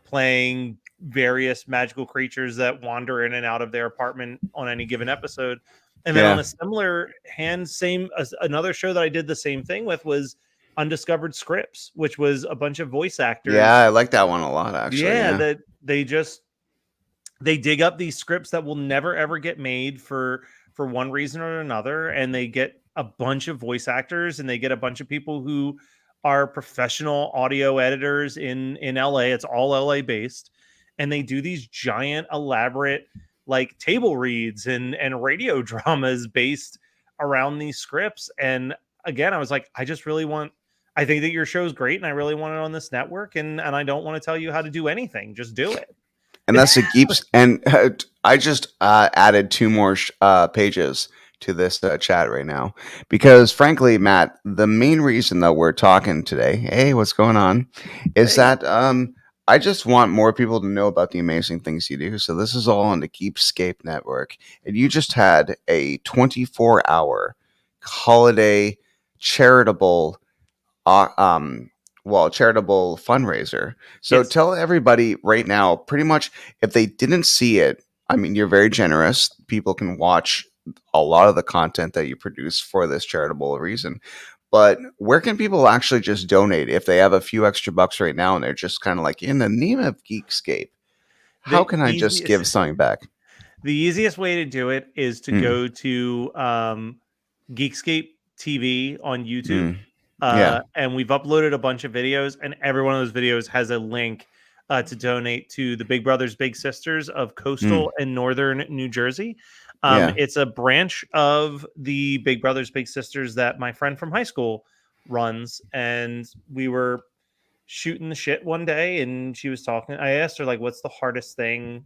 playing various magical creatures that wander in and out of their apartment on any given episode. And then on a similar hand, another show that I did the same thing with was Undiscovered Scripts, which was a bunch of voice actors. Yeah, I like that one a lot, actually. That they dig up these scripts that will never ever get made for one reason or another, and they get a bunch of voice actors and they get a bunch of people who are professional audio editors in LA. It's all LA based, and they do these giant elaborate like table reads and radio dramas based around these scripts. And again, I was like, I think that your show's great and I really want it on this network, and I don't want to tell you how to do anything. Just do it. And that's the Geeks. And I just added 2 more pages to this chat right now because, frankly, Matt, the main reason that we're talking today, hey, what's going on, is that I just want more people to know about the amazing things you do. So this is all on the Geekscape network, and you just had a 24-hour holiday charitable charitable fundraiser. So tell everybody right now, pretty much, if they didn't see it, I mean, you're very generous. People can watch a lot of the content that you produce for this charitable reason. But where can people actually just donate if they have a few extra bucks right now and they're just kind of like, in the name of Geekscape, how can I just give something back? The easiest way to do it is to go to Geekscape TV on YouTube. And we've uploaded a bunch of videos, and every one of those videos has a link to donate to the Big Brothers Big Sisters of coastal and northern New Jersey. It's a branch of the Big Brothers Big Sisters that my friend from high school runs, and we were shooting the shit one day, and she was talking. I asked her, like, what's the hardest thing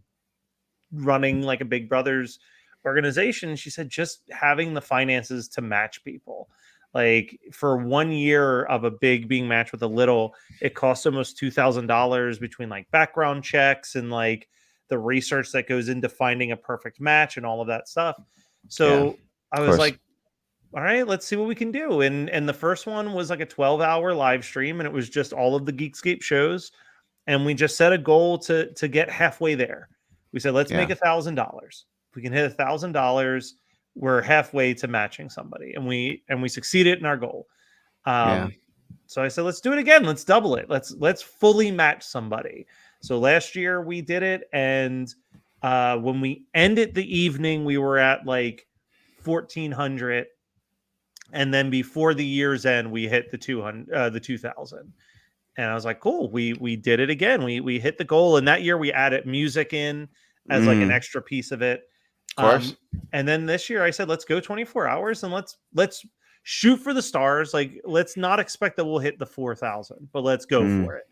running like a Big Brothers organization? She said just having the finances to match people. Like, for 1 year of a big being matched with a little, it costs almost $2,000 between like background checks and like the research that goes into finding a perfect match and all of that stuff. So I was like, all right, let's see what we can do. And the first one was like a 12-hour live stream, and it was just all of the Geekscape shows. And we just set a goal to get halfway there. We said, let's make $1,000. If we can hit $1,000, we're halfway to matching somebody, and we succeeded in our goal. So I said, let's do it again. Let's double it. Let's fully match somebody. So last year we did it, and when we ended the evening, we were at like 1,400, and then before the year's end, we hit the 2,000. And I was like, cool, we did it again. We hit the goal, and that year we added music in as like an extra piece of it. And then this year I said, let's go 24 hours and let's shoot for the stars. Like, let's not expect that we'll hit the 4,000, but let's go for it.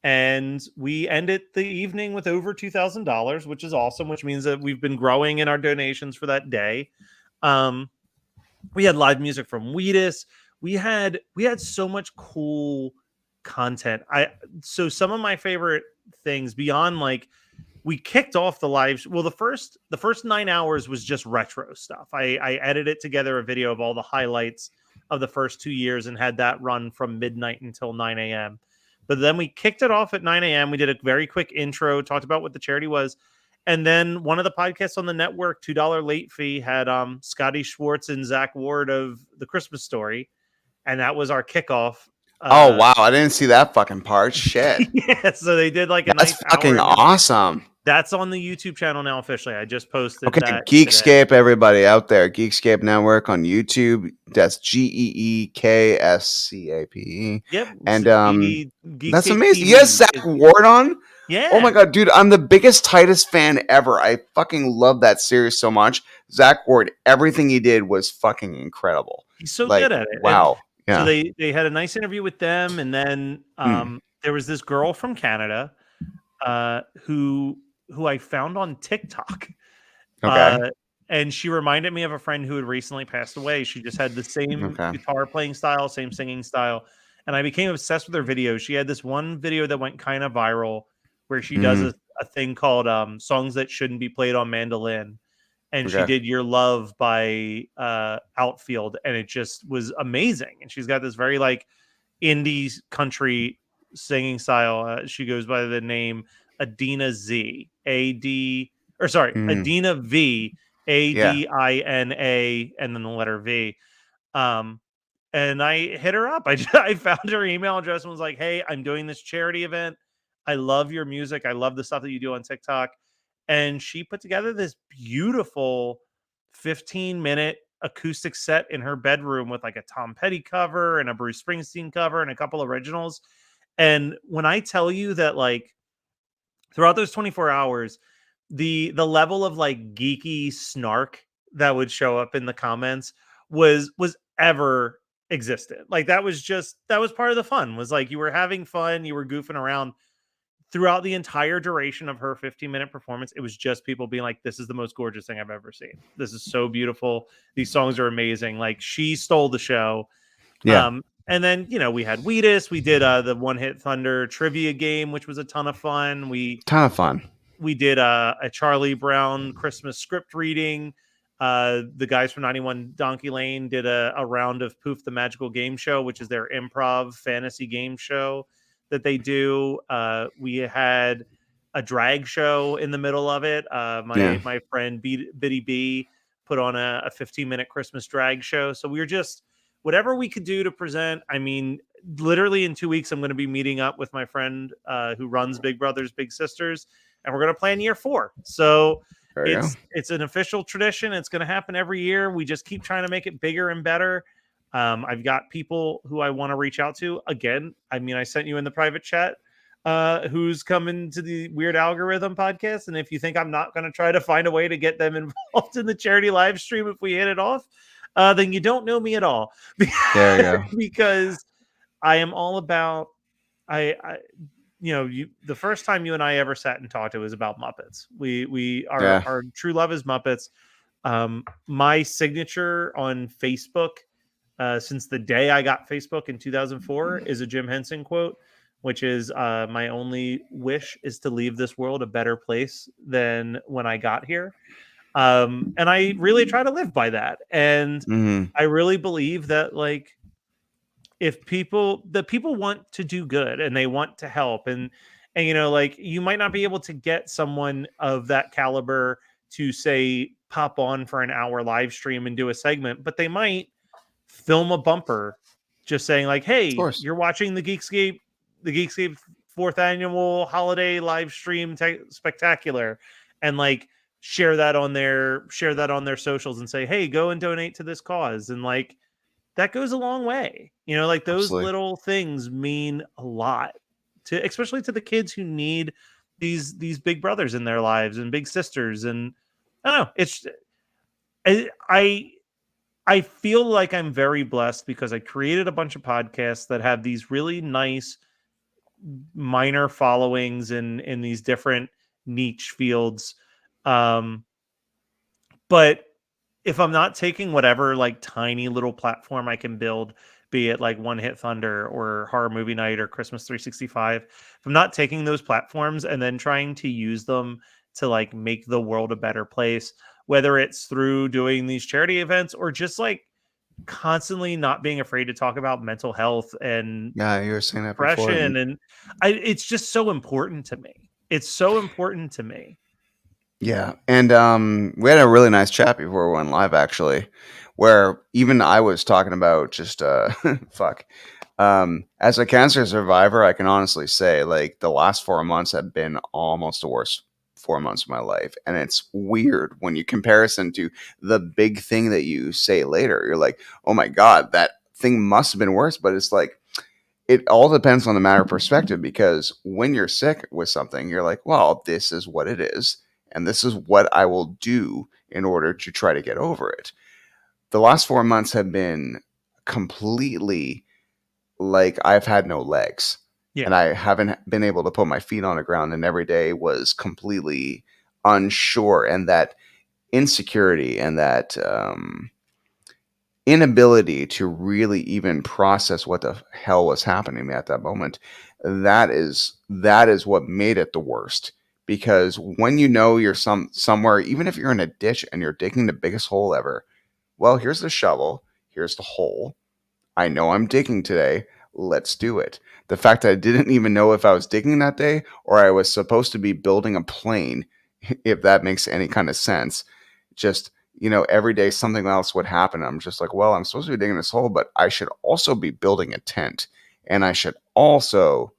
And we ended the evening with over $2,000, which is awesome, which means that we've been growing in our donations for that day. We had live music from Wheatus. We had so much cool content. So some of my favorite things beyond, like, we kicked off the live. Well, the first 9 hours was just retro stuff. I edited together a video of all the highlights of the first 2 years and had that run from midnight until 9 a.m. But then we kicked it off at 9 a.m. We did a very quick intro, talked about what the charity was. And then one of the podcasts on the network, $2 late fee, had Scotty Schwartz and Zach Ward of The Christmas Story. And that was our kickoff. Oh, wow. I didn't see that fucking part. Shit. Yeah, so they did like a nice fucking awesome. That's on the YouTube channel now officially. I just posted that. Geekscape, today. Everybody out there. Geekscape Network on YouTube. That's GEEKSCAPE. Yep. And that's amazing. Yes, Zach Ward on? Yeah. Oh my God, dude. I'm the biggest Titus fan ever. I fucking love that series so much. Zach Ward, everything he did was fucking incredible. He's so good at it. Wow. And so they had a nice interview with them. And then there was this girl from Canada who I found on TikTok. Okay. And she reminded me of a friend who had recently passed away. She just had the same guitar playing style, same singing style. And I became obsessed with her videos. She had this one video that went kind of viral where she does a thing called songs that shouldn't be played on mandolin. And she did Your Love by Outfield. And it just was amazing. And she's got this very like indie country singing style. She goes by the name Adina Z, Adina V, Yeah. Adina, and then the letter V. Um, and I hit her up. I found her email address and was like, "Hey, I'm doing this charity event. I love your music. I love the stuff that you do on TikTok." And she put together this beautiful 15-minute acoustic set in her bedroom with like a Tom Petty cover and a Bruce Springsteen cover and a couple originals. And when I tell you that, like, throughout those 24 hours, the level of like geeky snark that would show up in the comments was ever existent. Like, that was part of the fun. Was like, you were having fun, you were goofing around throughout the entire duration of her 15-minute performance. It was just people being like, "This is the most gorgeous thing I've ever seen. This is so beautiful. These songs are amazing." Like, she stole the show. Yeah. And then, we had Wheatus. We did the One Hit Thunder trivia game, which was a ton of fun. Ton of fun. We did a Charlie Brown Christmas script reading. The guys from 91 Donkey Lane did a round of Poof the Magical Game Show, which is their improv fantasy game show that they do. We had a drag show in the middle of it. My friend Biddy B put on a 15-minute Christmas drag show. So we were just whatever we could do to present. I mean, literally in 2 weeks, I'm going to be meeting up with my friend who runs Big Brothers Big Sisters, and we're going to plan year 4. So it's an official tradition. It's going to happen every year. We just keep trying to make it bigger and better. I've got people who I want to reach out to. Again, I mean, I sent you in the private chat who's coming to the Weird Algorithm podcast. And if you think I'm not going to try to find a way to get them involved in the charity live stream if we hit it off, then you don't know me at all. There you go. Because I am all about, the first time you and I ever sat and talked, it was about Muppets. Our true love is Muppets. My signature on Facebook, since the day I got Facebook in 2004, is a Jim Henson quote, which is, "My only wish is to leave this world a better place than when I got here." And I really try to live by that. And I really believe that, like, if people want to do good and they want to help, and like, you might not be able to get someone of that caliber to, say, pop on for an hour live stream and do a segment, but they might film a bumper just saying like, "Hey, you're watching the Geekscape 4th annual holiday live stream spectacular," and like share that on their socials and say, "Hey, go and donate to this cause." And like, that goes a long way. Like, those little things mean a lot especially to the kids who need these big brothers in their lives and big sisters. And I don't know, it's I feel like I'm very blessed because I created a bunch of podcasts that have these really nice minor followings in these different niche fields. But if I'm not taking whatever like tiny little platform I can build, be it like One Hit Thunder or Horror Movie Night or Christmas 365, if I'm not taking those platforms and then trying to use them to like make the world a better place, whether it's through doing these charity events or just like constantly not being afraid to talk about mental health and you were saying that depression, before. and it's just so important to me. It's so important to me. Yeah. And we had a really nice chat before we went live, actually, where even I was talking about just fuck. As a cancer survivor, I can honestly say, like, the last 4 months have been almost the worst 4 months of my life. And it's weird when you comparison to the big thing that you say later. You're like, oh my God, that thing must have been worse. But it's like, it all depends on the matter of perspective, because when you're sick with something, you're like, well, this is what it is. And this is what I will do in order to try to get over it. The last 4 months have been completely like I've had no legs. Yeah. And I haven't been able to put my feet on the ground. And every day was completely unsure. And that insecurity and that inability to really even process what the hell was happening to me at that moment, that is what made it the worst. Because when you know you're somewhere, even if you're in a ditch and you're digging the biggest hole ever, well, here's the shovel, here's the hole. I know I'm digging today. let's do it. The fact that I didn't even know if I was digging that day or I was supposed to be building a plane, if that makes any kind of sense, just, every day something else would happen. I'm just like, well, I'm supposed to be digging this hole, but I should also be building a tent, and I should also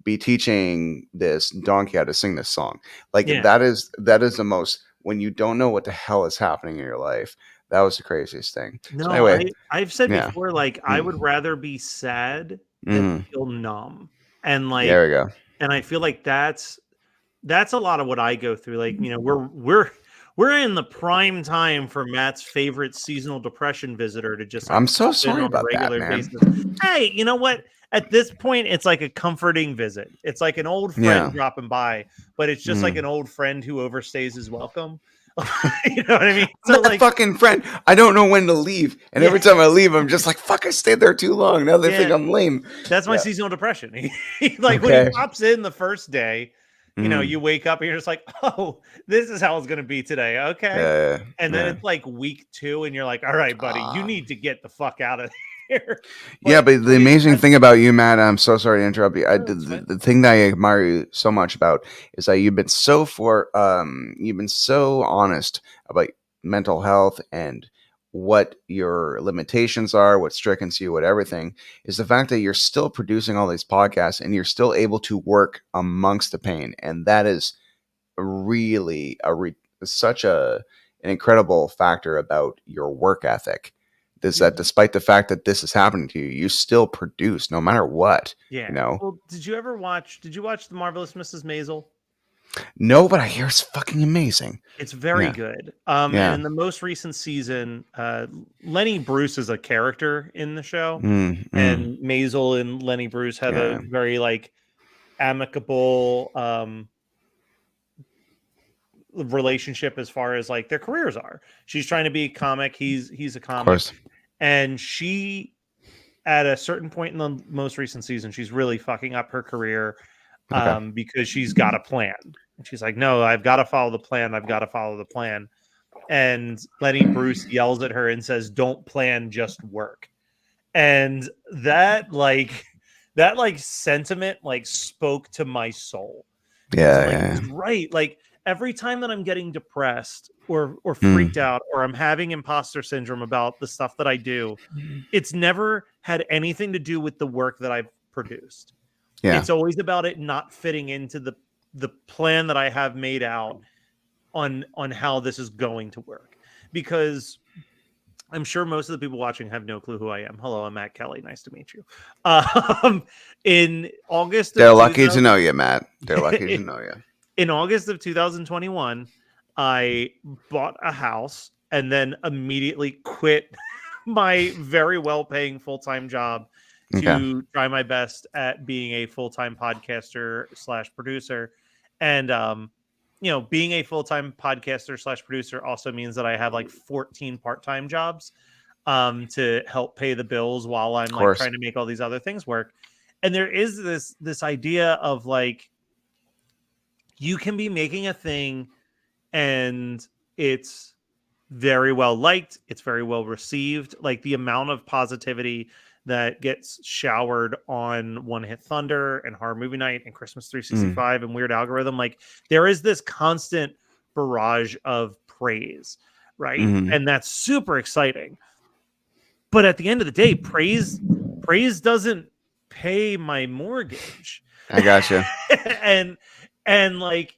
be teaching this donkey how to sing this song. Like that is the most, when you don't know what the hell is happening in your life. That was the craziest thing. No, So anyway, I've said yeah. before, like I would rather be sad than feel numb, and like there we go. and I feel like that's a lot of what I go through. Like, we're in the prime time for Matt's favorite seasonal depression visitor to just like I'm so pop in sorry on a about that, regular man. basis. Hey, you know what? At this point, it's like a comforting visit. It's like an old friend dropping by, but it's just like an old friend who overstays his welcome. You know what I mean? So like, fucking friend, I don't know when to leave, and every time I leave, I'm just like, fuck, I stayed there too long. Now they think I'm lame. That's my seasonal depression. Like when he pops in the first day, you wake up and you're just like, oh, this is how it's going to be today. Okay. And then it's like week 2 and you're like, all right, buddy, you need to get the fuck out of here. But the amazing thing about you, Matt, I'm so sorry to interrupt you. The thing that I admire you so much about is that you've been so honest about mental health and what your limitations are, what strickens you, what everything is. The fact that you're still producing all these podcasts and you're still able to work amongst the pain, and that is really such an incredible factor about your work ethic. Is that despite the fact that this is happening to you, you still produce no matter what. Yeah. Well, did you watch the Marvelous Mrs. Maisel? No, but I hear it's fucking amazing. It's very good. And in the most recent season, Lenny Bruce is a character in the show, and Maisel and Lenny Bruce have a very like amicable relationship as far as like their careers are. She's trying to be a comic. He's a comic, and she, at a certain point in the most recent season, she's really fucking up her career because she's got a plan. And she's like, no, I've got to follow the plan. I've got to follow the plan. And Lenny Bruce yells at her and says, don't plan, just work. And that sentiment like spoke to my soul. Yeah. Right. Like every time that I'm getting depressed or freaked out, or I'm having imposter syndrome about the stuff that I do, it's never had anything to do with the work that I've produced. Yeah. It's always about it not fitting into the plan that I have made out on how this is going to work. Because I'm sure most of the people watching have no clue who I am. Hello, I'm Matt Kelly. Nice to meet you. In August, they're lucky to know you, Matt. They're lucky to know you. In August of 2021, I bought a house and then immediately quit my very well-paying full-time job to try my best at being a full-time podcaster / producer. And, being a full-time podcaster / producer also means that I have like 14 part-time jobs to help pay the bills while I'm like trying to make all these other things work. And there is this idea of like, you can be making a thing and it's very well liked. It's very well received. Like the amount of positivity that gets showered on One Hit Thunder and Horror Movie Night and Christmas 365 and Weird Algorithm. Like there is this constant barrage of praise, right? And that's super exciting. But at the end of the day, praise doesn't pay my mortgage. I gotcha. and like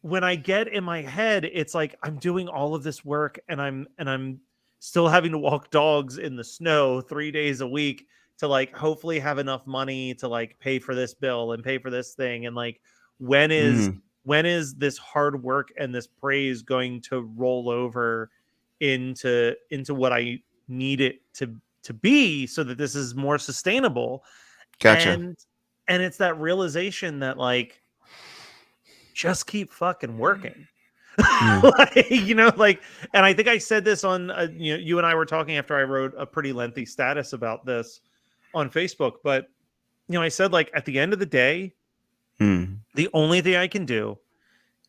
when I get in my head, it's like I'm doing all of this work and I'm still having to walk dogs in the snow 3 days a week to like hopefully have enough money to like pay for this bill and pay for this thing. And like when is this hard work and this praise going to roll over into what I need it to be so that this is more sustainable? Gotcha. And it's that realization that like just keep fucking working. Like, and I think I said this on, you and I were talking after I wrote a pretty lengthy status about this on Facebook, but, I said like at the end of the day, the only thing I can do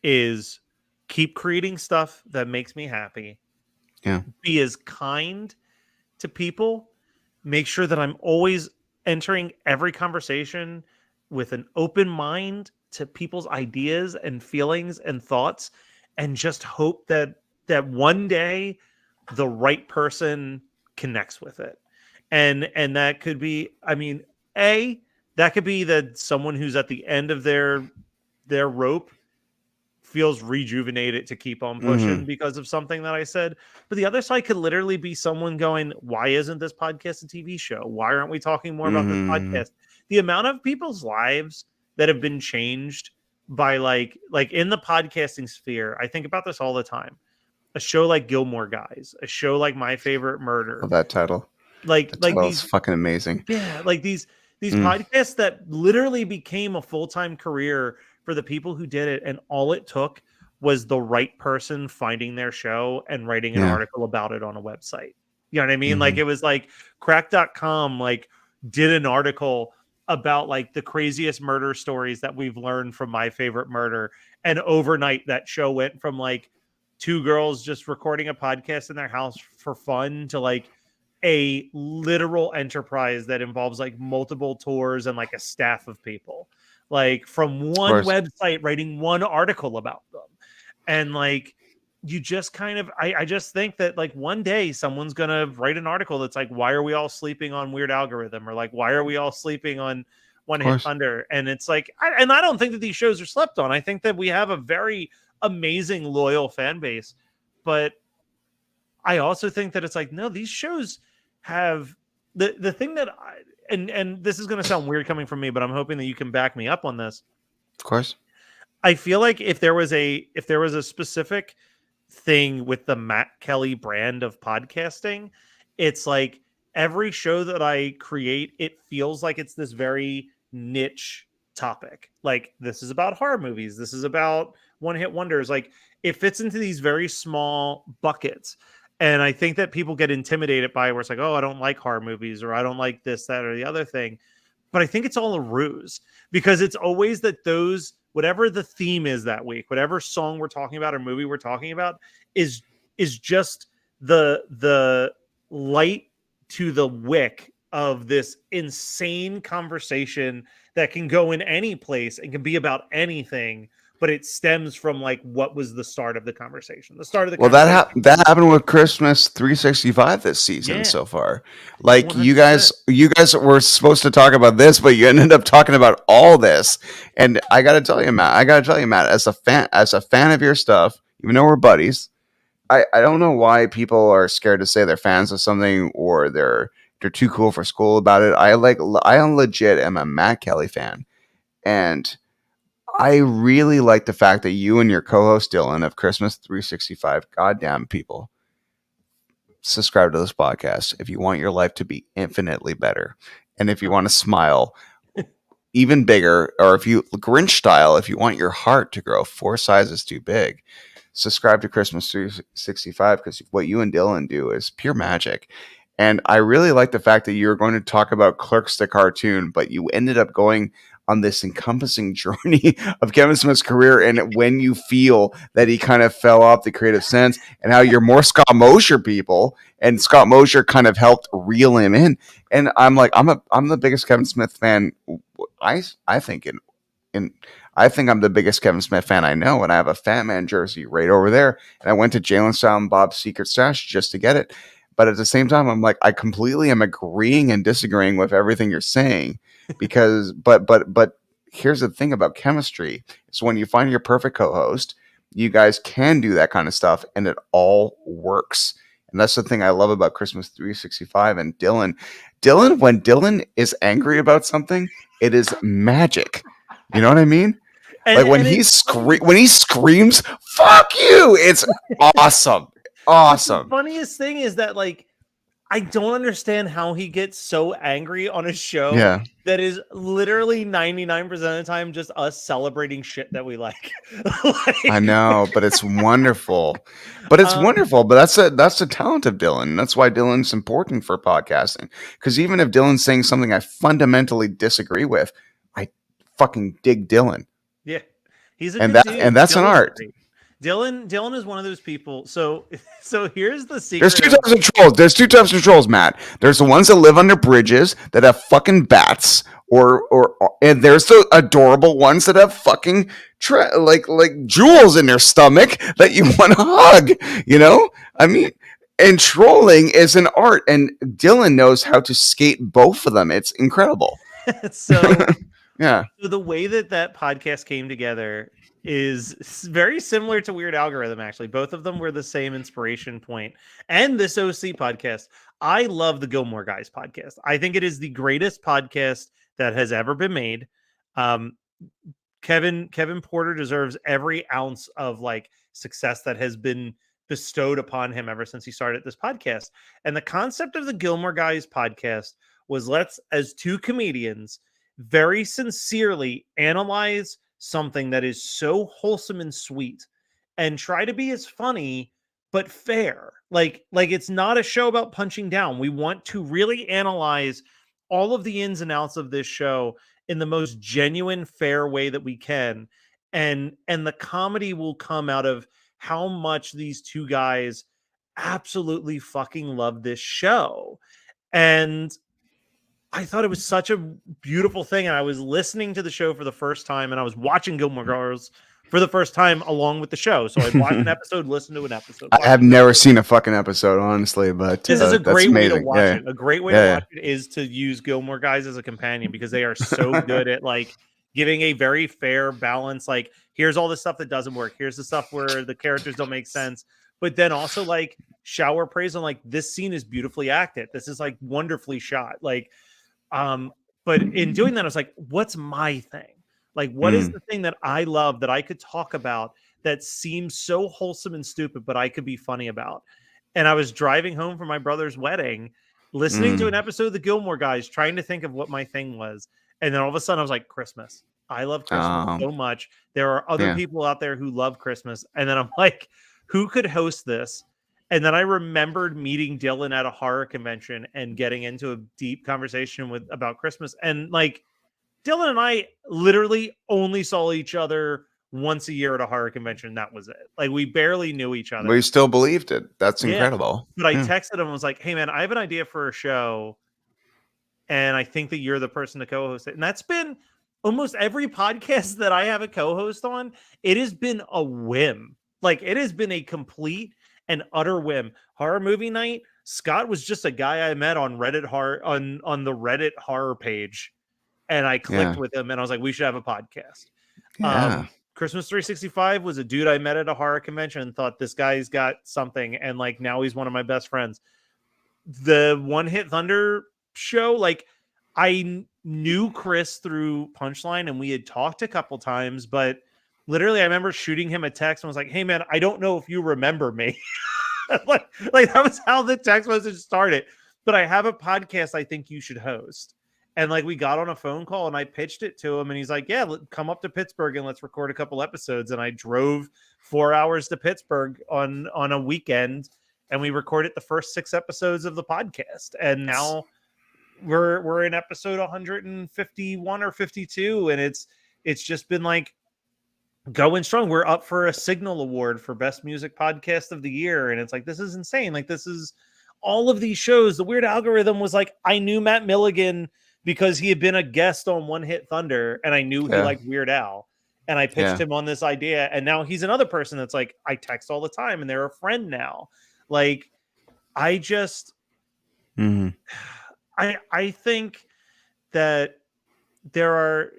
is keep creating stuff that makes me happy. Yeah. Be as kind to people, make sure that I'm always entering every conversation with an open mind to people's ideas and feelings and thoughts, and just hope that one day the right person connects with it. And that could be, I mean, that could be that someone who's at the end of their rope feels rejuvenated to keep on pushing because of something that I said. But the other side could literally be someone going, why isn't this podcast a TV show? Why aren't we talking more about this podcast? The amount of people's lives that have been changed by like in the podcasting sphere, I think about this all the time. A show like Gilmore Guys, a show like My Favorite Murder. Love that title. Like these fucking amazing. Yeah, like these podcasts that literally became a full-time career for the people who did it, and all it took was the right person finding their show and writing an article about it on a website. You know what I mean? Like it was like crack.com like did an article about like the craziest murder stories that we've learned from My Favorite Murder, and overnight that show went from like two girls just recording a podcast in their house for fun to like a literal enterprise that involves like multiple tours and like a staff of people, like from one website writing one article about them. And like you just kind of I just think that like one day someone's gonna write an article that's like, why are we all sleeping on Weird Algorithm, or like why are we all sleeping on One Hit Thunder? And it's like I don't think that these shows are slept on. I think that we have a very amazing loyal fan base, but I also think that it's like, no, these shows have the thing that and this is going to sound weird coming from me, but I'm hoping that you can back me up on this. Of course. I feel like if there was a specific thing with the Matt Kelly brand of podcasting, it's like every show that I create, it feels like it's this very niche topic. Like this is about horror movies. This is about one-hit wonders. Like it fits into these very small buckets. And I think that people get intimidated by where it's like, oh, I don't like horror movies, or I don't like this, that, or the other thing. But I think it's all a ruse, because it's always that those, whatever the theme is that week, whatever song we're talking about or movie we're talking about is just the light to the wick of this insane conversation that can go in any place and can be about anything. But it stems from like what was the start of the conversation. That happened with Christmas 365 this season so far. Like 100%. you guys were supposed to talk about this, but you ended up talking about all this. And I got to tell you, Matt, as a fan of your stuff, even though we're buddies, I don't know why people are scared to say they're fans of something, or they're too cool for school about it. I legit am a Matt Kelly fan, and I really like the fact that you and your co-host Dylan of Christmas 365, goddamn people, subscribe to this podcast if you want your life to be infinitely better, and if you want to smile even bigger, or if you Grinch style, if you want your heart to grow 4 sizes too big, subscribe to Christmas 365, because what you and Dylan do is pure magic. And I really like the fact that you were going to talk about Clerks the cartoon, but you ended up going on this encompassing journey of Kevin Smith's career, and when you feel that he kind of fell off the creative sense, and how you're more Scott Mosier people, and Scott Mosier kind of helped reel him in. And I'm like, I'm the biggest Kevin Smith fan. I think I'm the biggest Kevin Smith fan I know, and I have a Fat Man jersey right over there. And I went to Jalen Silent Bob's Secret Stash just to get it. But at the same time, I'm like, I completely am agreeing and disagreeing with everything you're saying, because, but here's the thing about chemistry. It's when you find your perfect co-host, you guys can do that kind of stuff, and it all works. And that's the thing I love about Christmas 365 and Dylan. When Dylan is angry about something, it is magic. You know what I mean? Like when he screams, "Fuck you!" It's awesome. Awesome. The funniest thing is that, like, I don't understand how he gets so angry on a show that is literally 99% of the time just us celebrating shit that we like. I know, but it's wonderful. But that's the talent of Dylan. That's why Dylan's important for podcasting. Because even if Dylan's saying something I fundamentally disagree with, I fucking dig Dylan. Yeah, he's a and that's an art. Dylan is one of those people. So here's the secret. There's two types of trolls. There's two types of trolls, Matt. There's the ones that live under bridges that have fucking bats, and there's the adorable ones that have fucking like jewels in their stomach that you want to hug. You know, I mean, and trolling is an art, and Dylan knows how to skate both of them. It's incredible. So yeah. So the way that podcast came together is very similar to Weird Algorithm, actually. Both of them were the same inspiration point. And this OC podcast. I love the Gilmore Guys podcast. I think it is the greatest podcast that has ever been made. Kevin Porter deserves every ounce of like success that has been bestowed upon him ever since he started this podcast. And the concept of the Gilmore Guys podcast was, let's, as two comedians, very sincerely analyze something that is so wholesome and sweet and try to be as funny but fair. Like it's not a show about punching down. We want to really analyze all of the ins and outs of this show in the most genuine, fair way that we can. And the comedy will come out of how much these two guys absolutely fucking love this show. And I thought it was such a beautiful thing. And I was listening to the show for the first time, and I was watching Gilmore Girls for the first time along with the show. So I'd watch an episode, listen to an episode. I have never seen a fucking episode, honestly, but this is a great way to watch it. A great way to watch it is to use Gilmore Guys as a companion, because they are so good at like giving a very fair balance. Like, here's all the stuff that doesn't work. Here's the stuff where the characters don't make sense. But then also like shower praise on like, this scene is beautifully acted. This is like wonderfully shot. Like, but in doing that, I was like, what's my thing? Like, what is the thing that I love that I could talk about that seems so wholesome and stupid, but I could be funny about? And I was driving home from my brother's wedding, listening to an episode of the Gilmore Guys, trying to think of what my thing was. And then all of a sudden I was like, Christmas. I love Christmas so much. There are other people out there who love Christmas. And then I'm like, who could host this? And then I remembered meeting Dylan at a horror convention and getting into a deep conversation about Christmas. And like, Dylan and I literally only saw each other once a year at a horror convention. That was it. Like, we barely knew each other. We still believed it. That's incredible. But I texted him and was like, hey man, I have an idea for a show, and I think that you're the person to co-host it. And that's been almost every podcast that I have a co-host on. It has been a whim. Like, it has been a complete and utter whim. Horror movie night, Scott was just a guy I met on Reddit on the Reddit horror page. And I clicked with him, and I was like, we should have a podcast. Christmas 365 was a dude I met at a horror convention and thought, this guy's got something. And like, now he's one of my best friends. The One Hit Thunder show, like, I knew Chris through Punchline, and we had talked a couple times, but literally I remember shooting him a text and was like, hey man, I don't know if you remember me. like that was how the text message started. But I have a podcast I think you should host. And like, we got on a phone call and I pitched it to him, and he's like, yeah, come up to Pittsburgh and let's record a couple episodes. And I drove 4 hours to Pittsburgh on a weekend, and we recorded the first 6 episodes of the podcast. And now we're in episode 151 or 52. And it's just been like going strong. We're up for a Signal Award for Best Music Podcast of the Year. And it's like, this is insane. Like, this is all of these shows. The Weird Algorithm was like, I knew Matt Milligan because he had been a guest on One Hit Thunder, and I knew he liked Weird Al, and I pitched him on this idea, and now he's another person that's like, I text all the time, and they're a friend now. Like, I just, I think that there are,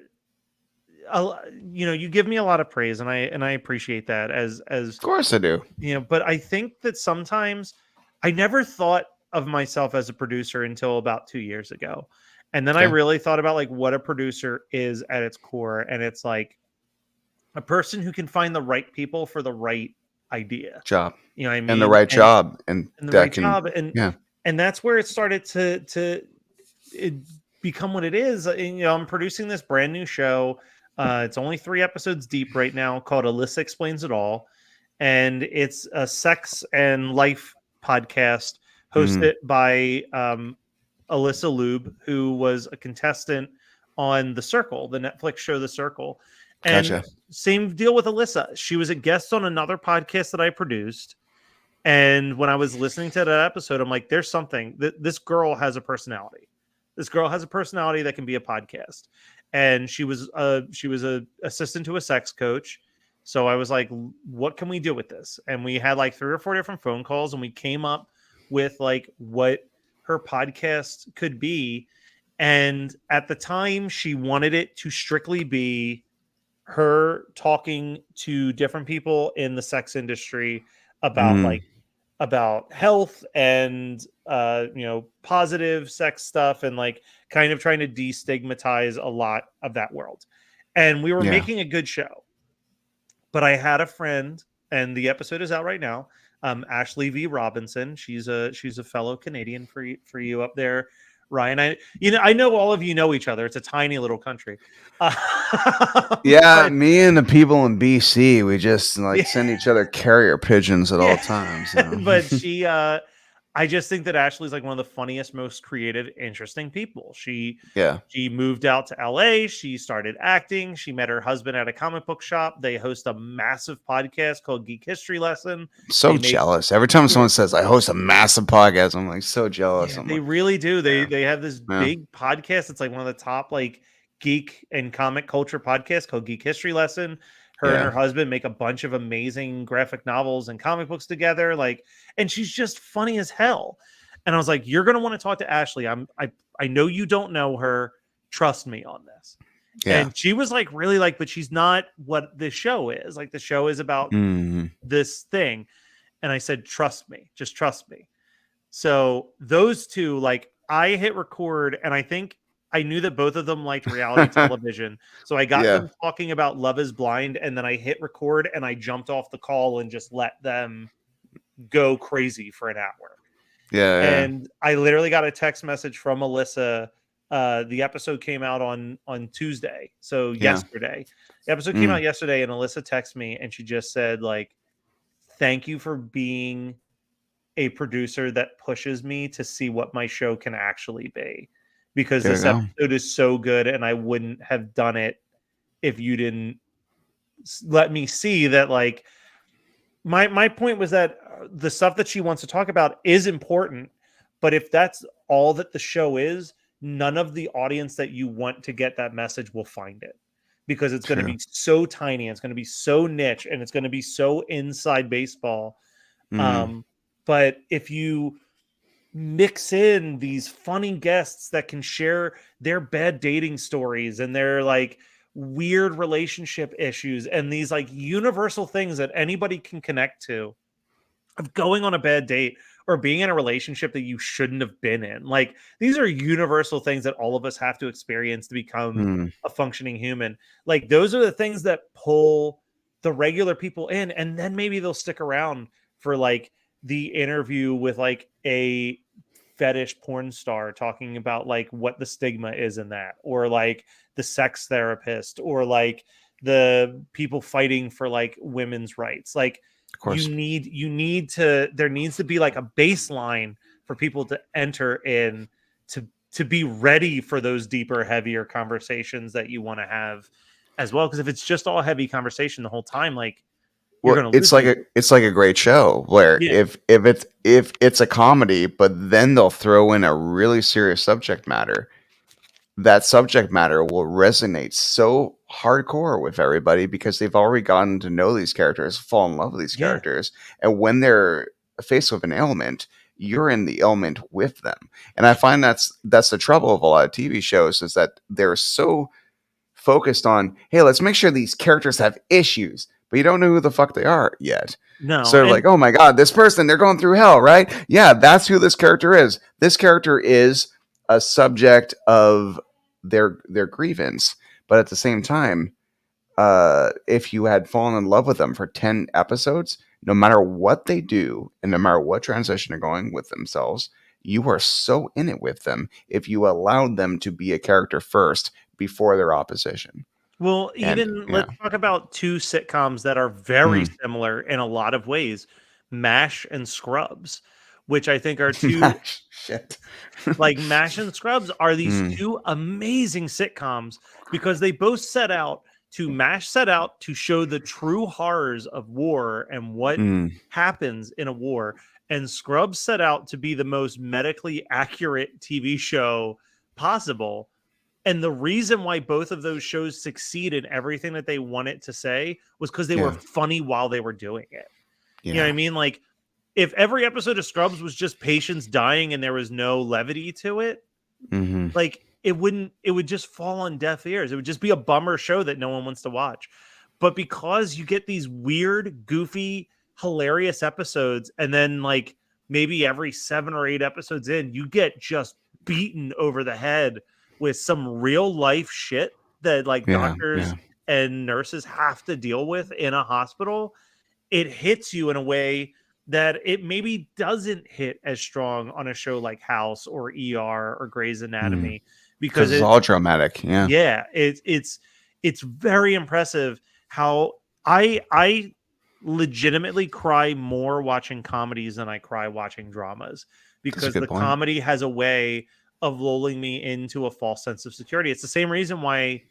you give me a lot of praise, and I appreciate that as of course I do. But I think that sometimes I never thought of myself as a producer until about 2 years ago. And then I really thought about like what a producer is at its core. And it's like a person who can find the right people for the right idea. Job. You know what I mean? And the right job. And the right job. And that's where it started to become what it is. And, I'm producing this brand new show. It's only 3 episodes deep right now, called Alyssa Explains It All. And it's a sex and life podcast hosted by Alyssa Lube, who was a contestant on The Circle, the Netflix show The Circle. And Gotcha. same deal with Alyssa. She was a guest on another podcast that I produced. And when I was listening to that episode, I'm like, there's something that this girl has a personality. This girl has a personality that can be a podcast. And she was a assistant to a sex coach. So I was like, what can we do with this? And we had like 3 or 4 different phone calls, and we came up with like what her podcast could be. And at the time, she wanted it to strictly be her talking to different people in the sex industry about about health and positive sex stuff, and like kind of trying to destigmatize a lot of that world. And we were making a good show. But I had a friend, and the episode is out right now, Ashley V. Robinson. She's a fellow Canadian for you up there, Ryan. I know all of you know each other. It's a tiny little country. Yeah, me and the people in BC, we just send each other carrier pigeons at all times. But she, I just think that Ashley's like one of the funniest, most creative, interesting people. She moved out to LA. She started acting. She met her husband at a comic book shop. They host a massive podcast called Geek History Lesson. So jealous. Every time someone says I host a massive podcast, I'm like so jealous. Yeah, they really do. They have this big podcast. It's like one of the top like geek and comic culture podcasts called Geek History Lesson. Her and her husband make a bunch of amazing graphic novels and comic books together. Like, and she's just funny as hell. And I was like, you're going to want to talk to Ashley. I know you don't know her. Trust me on this. Yeah. And she was like, really like, but she's not what the show is. Like the show is about this thing. And I said, trust me, just trust me. So those two, like I hit record, and I think I knew that both of them liked reality television. So I got them talking about Love is Blind, and then I hit record and I jumped off the call and just let them go crazy for an hour. And I literally got a text message from Alyssa. The episode came out on Tuesday. So yesterday. The episode came out yesterday, and Alyssa texted me and she just said, like, thank you for being a producer that pushes me to see what my show can actually be. Because this episode is so good, and I wouldn't have done it if you didn't let me see that. Like my point was that the stuff that she wants to talk about is important, but if that's all that the show is, none of the audience that you want to get that message will find it, because it's going to be so tiny, and it's going to be so niche, and it's going to be so inside baseball. But if you mix in these funny guests that can share their bad dating stories and their like weird relationship issues and these like universal things that anybody can connect to, of going on a bad date or being in a relationship that you shouldn't have been in. Like these are universal things that all of us have to experience to become a functioning human. Like those are the things that pull the regular people in, and then maybe they'll stick around for like the interview with like a fetish porn star talking about like what the stigma is in that, or like the sex therapist, or like the people fighting for like women's rights. Like you need to, there needs to be like a baseline for people to enter in to be ready for those deeper, heavier conversations that you want to have as well. Because if it's just all heavy conversation the whole time, like it's like a great show where if it's a comedy, but then they'll throw in a really serious subject matter, that subject matter will resonate so hardcore with everybody because they've already gotten to know these characters, fall in love with these characters, and when they're faced with an ailment, you're in the ailment with them. And I find that's the trouble of a lot of TV shows, is that they're so focused on, hey, let's make sure these characters have issues, but you don't know who the fuck they are yet. No. So like, oh my God, this person, they're going through hell, right? Yeah, that's who this character is. This character is a subject of their grievance. But at the same time, if you had fallen in love with them for 10 episodes, no matter what they do and no matter what transition they're going with themselves, you are so in it with them if you allowed them to be a character first before their opposition. Well, let's talk about two sitcoms that are very similar in a lot of ways. MASH and Scrubs, which I think are two like MASH and Scrubs are these two amazing sitcoms because they both set out to MASH set out to show the true horrors of war and what happens in a war, and Scrubs set out to be the most medically accurate TV show possible. And the reason why both of those shows succeed in everything that they wanted to say was because they were funny while they were doing it. You know what I mean? Like, if every episode of Scrubs was just patients dying and there was no levity to it, like, it would just fall on deaf ears. It would just be a bummer show that no one wants to watch. But because you get these weird, goofy, hilarious episodes, and then like maybe every 7 or 8 episodes in, you get just beaten over the head with some real life shit that like doctors and nurses have to deal with in a hospital, it hits you in a way that it maybe doesn't hit as strong on a show like House or ER or Grey's Anatomy, because it's all dramatic. Yeah, it's very impressive how I legitimately cry more watching comedies than I cry watching dramas, because the comedy has a way of lulling me into a false sense of security. It's the same reason why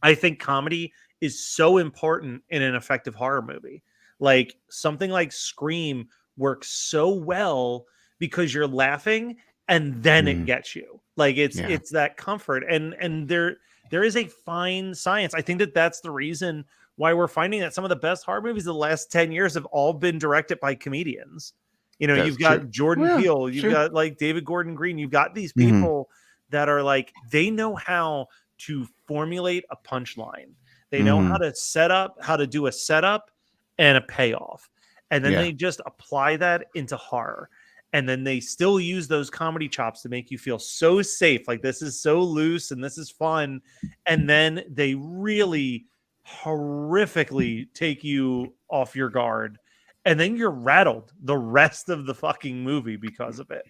I think comedy is so important in an effective horror movie. Like something like Scream works so well because you're laughing and then it gets you. Like it's that comfort, and there is a fine science. I think that's the reason why we're finding that some of the best horror movies of the last 10 years have all been directed by comedians. You know, you've got Jordan Peele, you've got like David Gordon Green, you've got these people that are like, they know how to formulate a punchline. They know how to do a setup and a payoff. And then they just apply that into horror. And then they still use those comedy chops to make you feel so safe. Like, this is so loose and this is fun. And then they really horrifically take you off your guard. And then you're rattled the rest of the fucking movie because of it.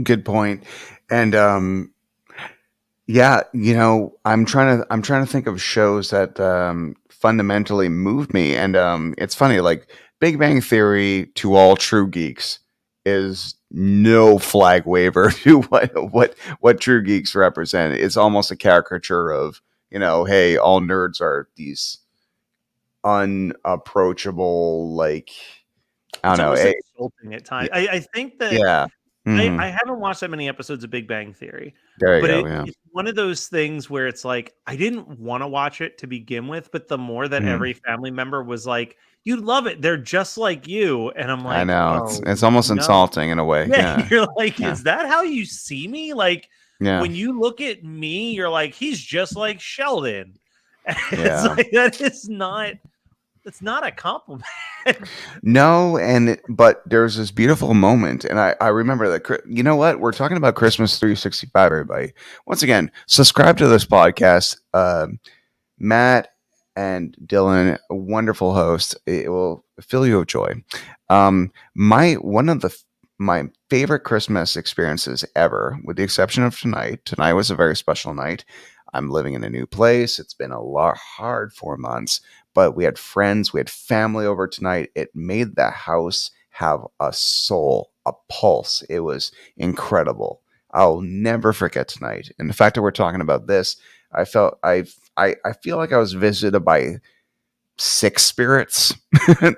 Good point. And yeah, you know, I'm trying to think of shows that fundamentally moved me. And it's funny, like Big Bang Theory, to all true geeks, is no flag waver to what true geeks represent. It's almost a caricature of, you know, hey, all nerds are these unapproachable, like, I don't know, insulting at times. I think that I haven't watched that many episodes of Big Bang Theory, it's one of those things where it's like, I didn't want to watch it to begin with, but the more that every family member was like, you love it, they're just like you, and I'm like, I know, it's almost insulting in a way. You're like, is that how you see me? Like, when you look at me, you're like, he's just like Sheldon. It's like, it's not a compliment. No, but there's this beautiful moment, and I remember that. You know what? We're talking about Christmas 365, everybody. Once again, subscribe to this podcast. Matt and Dylan, a wonderful host. It will fill you with joy. My favorite Christmas experiences ever, with the exception of tonight. Tonight was a very special night. I'm living in a new place. It's been a hard 4 months, but we had friends, we had family over tonight. It made the house have a soul, a pulse. It was incredible. I'll never forget tonight. And the fact that we're talking about this, I feel like I was visited by 6 spirits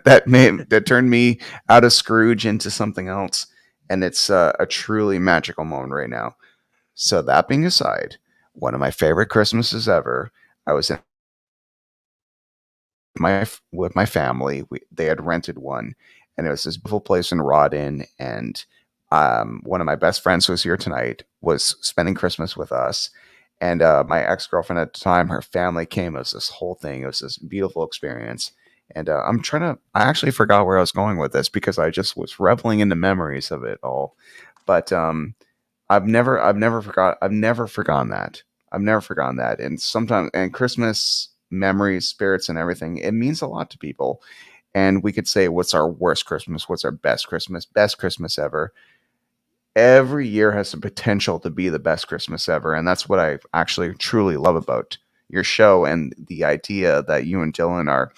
that turned me out of Scrooge into something else. And it's a truly magical moment right now. So that being aside, one of my favorite Christmases ever, I was with my family. They had rented one, and it was this beautiful place in Rawdon. And one of my best friends who was here tonight was spending Christmas with us. And my ex-girlfriend at the time, her family came. It was this whole thing. It was this beautiful experience. And I actually forgot where I was going with this, because I just was reveling in the memories of it all. But I've never forgotten that. I've never forgotten that. And sometimes, and Christmas memories, spirits, and everything, it means a lot to people. And we could say, what's our worst Christmas? What's our best Christmas ever? Every year has the potential to be the best Christmas ever. And that's what I actually truly love about your show, and the idea that you and Dylan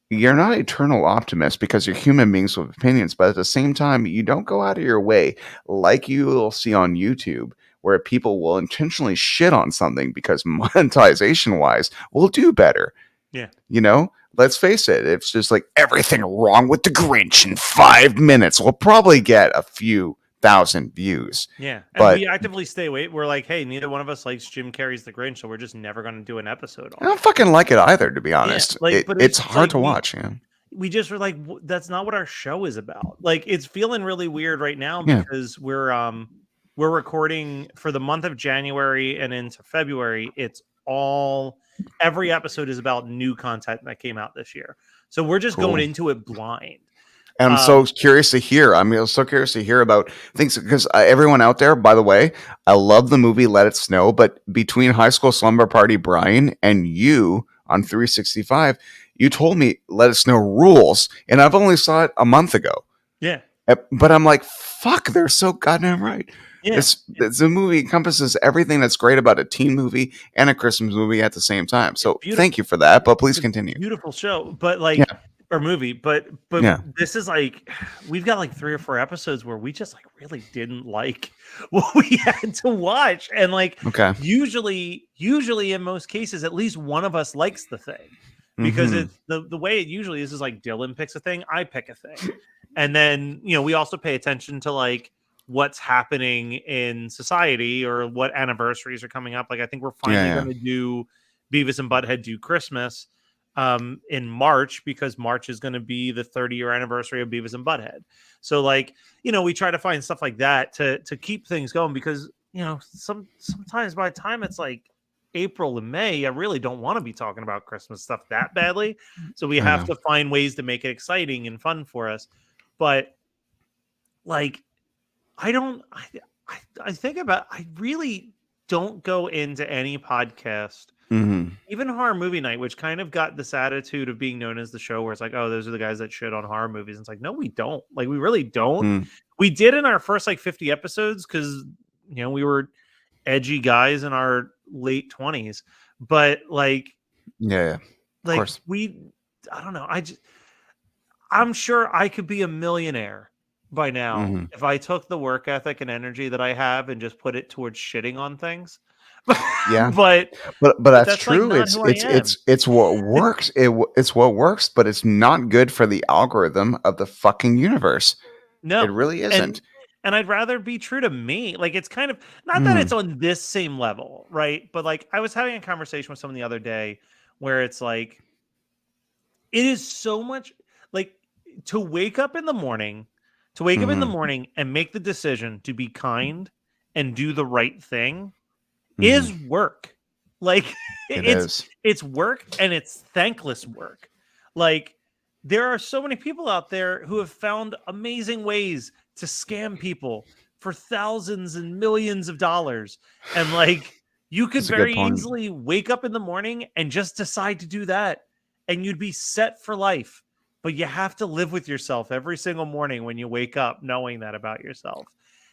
you're not eternal optimists, because you're human beings with opinions, but at the same time, you don't go out of your way, like you will see on YouTube, where people will intentionally shit on something because monetization wise will do better. Yeah. You know, let's face it. It's just like everything wrong with the Grinch in 5 minutes. We'll probably get a few thousand views. Yeah. And but we actively stay away. We're like, hey, neither one of us likes Jim Carrey's The Grinch, so we're just never going to do an episode I on don't it. fucking like it either, to be honest. Like, but it's just hard like to watch. Yeah. we just were like, that's not what our show is about. Like, it's feeling really weird right now Yeah. because we're recording for the month of January and into February. It's every episode is about new content that came out this year. So we're just Cool. going into it blind. And I'm so curious to hear. I'm so curious to hear about things because everyone out there, by the way, I love the movie Let It Snow, but between High School Slumber Party Brian and you on 365, you told me Let It Snow rules, and I've only saw it a month ago. Yeah. But I'm like, fuck, they're so goddamn right. Yeah. It's the movie encompasses everything that's great about a teen movie and a Christmas movie at the same time. So thank you for that, but please continue. Beautiful show, but like, Yeah. or movie, but Yeah. this is like, we've got like 3 or 4 episodes where we just like really didn't like what we had to watch. And like, Okay. usually in most cases, at least one of us likes the thing because it's the way it usually is like Dylan picks a thing, I pick a thing. And then, you know, we also pay attention to like what's happening in society or what anniversaries are coming up. Like, I think we're finally going to do Beavis and Butthead Do Christmas in March because March is going to be the 30-year anniversary of Beavis and Butthead. So like, you know, we try to find stuff like that to keep things going because, you know, sometimes by the time it's like April and May, I really don't want to be talking about Christmas stuff that badly. So we have to find ways to make it exciting and fun for us. But like, I really don't go into any podcast, even Horror Movie Night, which kind of got this attitude of being known as the show where it's like, oh, those are the guys that shit on horror movies. And it's like, no, we don't. Like, we really don't. We did in our first like 50 episodes because, you know, we were edgy guys in our late 20s. But like, like I don't know. I'm sure I could be a millionaire by now if I took the work ethic and energy that I have and just put it towards shitting on things. but that's true. Like it's what works. It's what works, but it's not good for the algorithm of the fucking universe. No, it really isn't. And I'd rather be true to me. Like, it's kind of not that it's on this same level, right? But like, I was having a conversation with someone the other day where it's like, it is so much like to wake up in the morning and make the decision to be kind and do the right thing is work. Like, it's work, and it's thankless work. Like, there are so many people out there who have found amazing ways to scam people for thousands and millions of dollars. And like, you could very easily wake up in the morning and just decide to do that, and you'd be set for life. But you have to live with yourself every single morning when you wake up, knowing that about yourself.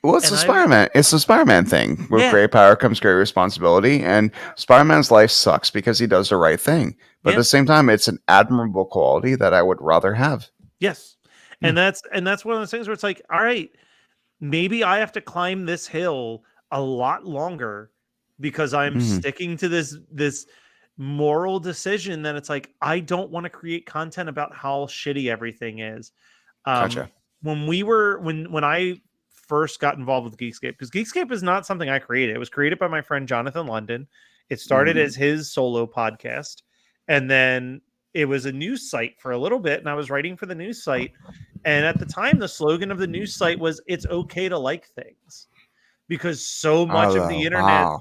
Well, it's the Spider-Man. It's the Spider-Man thing. With great power comes great responsibility, and Spider-Man's life sucks because he does the right thing. But at the same time, it's an admirable quality that I would rather have. Yes, and that's one of those things where it's like, all right, maybe I have to climb this hill a lot longer because I'm sticking to this moral decision that it's like, I don't want to create content about how shitty everything is. Gotcha. When I first got involved with Geekscape, because Geekscape is not something I created. It was created by my friend Jonathan London. It started as his solo podcast, and then it was a news site for a little bit, and I was writing for the news site. And at the time, the slogan of the news site was, "It's okay to like things," because so much of the internet,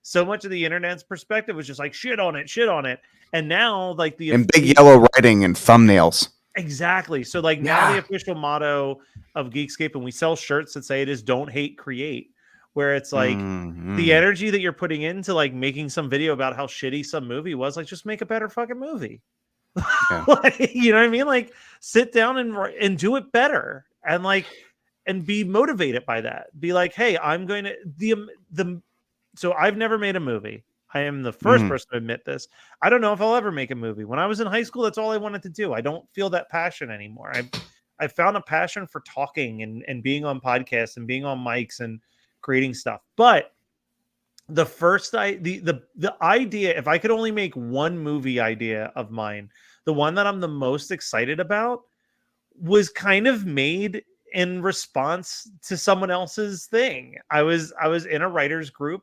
so much of the internet's perspective was just like, shit on it. And now, like, in big yellow writing and thumbnails. Exactly. So like, now the official motto of Geekscape, and we sell shirts that say it, is "Don't hate, create," where it's like the energy that you're putting into like making some video about how shitty some movie was, like, just make a better fucking movie. Like, you know what I mean? Like, sit down and do it better, and like, and be motivated by that. Be like, hey, I'm going to so I've never made a movie. I am the first person to admit this. I don't know if I'll ever make a movie. When I was in high school, that's all I wanted to do. I don't feel that passion anymore. I found a passion for talking and being on podcasts and being on mics and creating stuff. But the idea, if I could only make one movie idea of mine, the one that I'm the most excited about was kind of made in response to someone else's thing. I was in a writer's group,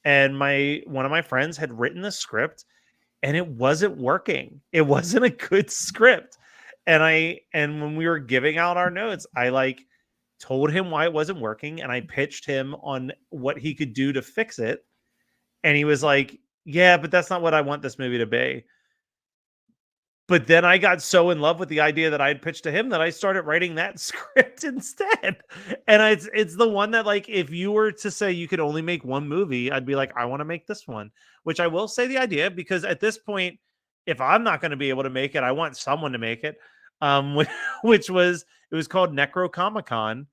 and one of my friends had written the script, and it wasn't working. It wasn't a good script. And when we were giving out our notes, I like told him why it wasn't working, and I pitched him on what he could do to fix it. And he was like, "Yeah, but that's not what I want this movie to be." But then I got so in love with the idea that I had pitched to him that I started writing that script instead. And it's the one that, like, if you were to say you could only make one movie, I'd be like, I want to make this one, which I will say the idea, because at this point, if I'm not going to be able to make it, I want someone to make it. Which was, it was called Necrocomicon.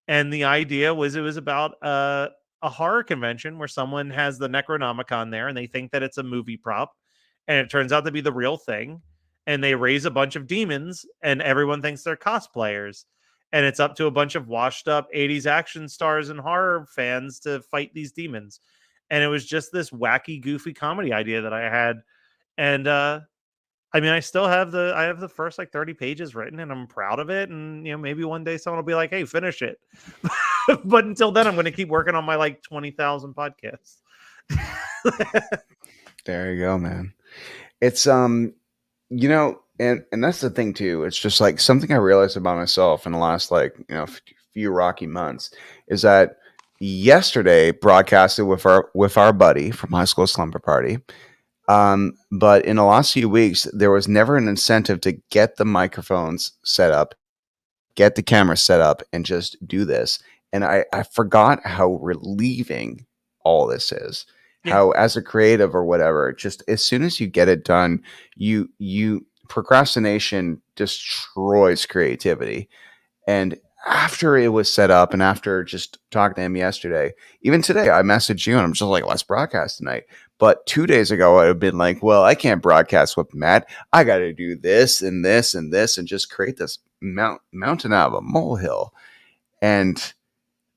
And the idea was, it was about a horror convention where someone has the Necronomicon there and they think that it's a movie prop, and it turns out to be the real thing, and they raise a bunch of demons and everyone thinks they're cosplayers, and it's up to a bunch of washed up 80s action stars and horror fans to fight these demons. And it was just this wacky, goofy comedy idea that I had. And I mean, I have the first like 30 pages written, and I'm proud of it. And maybe one day someone will be like, "Hey, finish it." But until then, I'm going to keep working on my like 20,000 podcasts. There you go, man. It's and that's the thing too. It's just like something I realized about myself in the last few rocky months is that yesterday broadcasted with our buddy from High School Slumber Party. But in the last few weeks, there was never an incentive to get the microphones set up, get the camera set up, and just do this. And I forgot how relieving all this is. Yeah. How, as a creative or whatever, just as soon as you get it done, you procrastination destroys creativity. And after it was set up, and after just talking to him yesterday, even today, I messaged you and I'm just like, let's broadcast tonight. But 2 days ago, I'd have been like, well, I can't broadcast with Matt. I got to do this and this and this and just create this mountain out of a molehill. And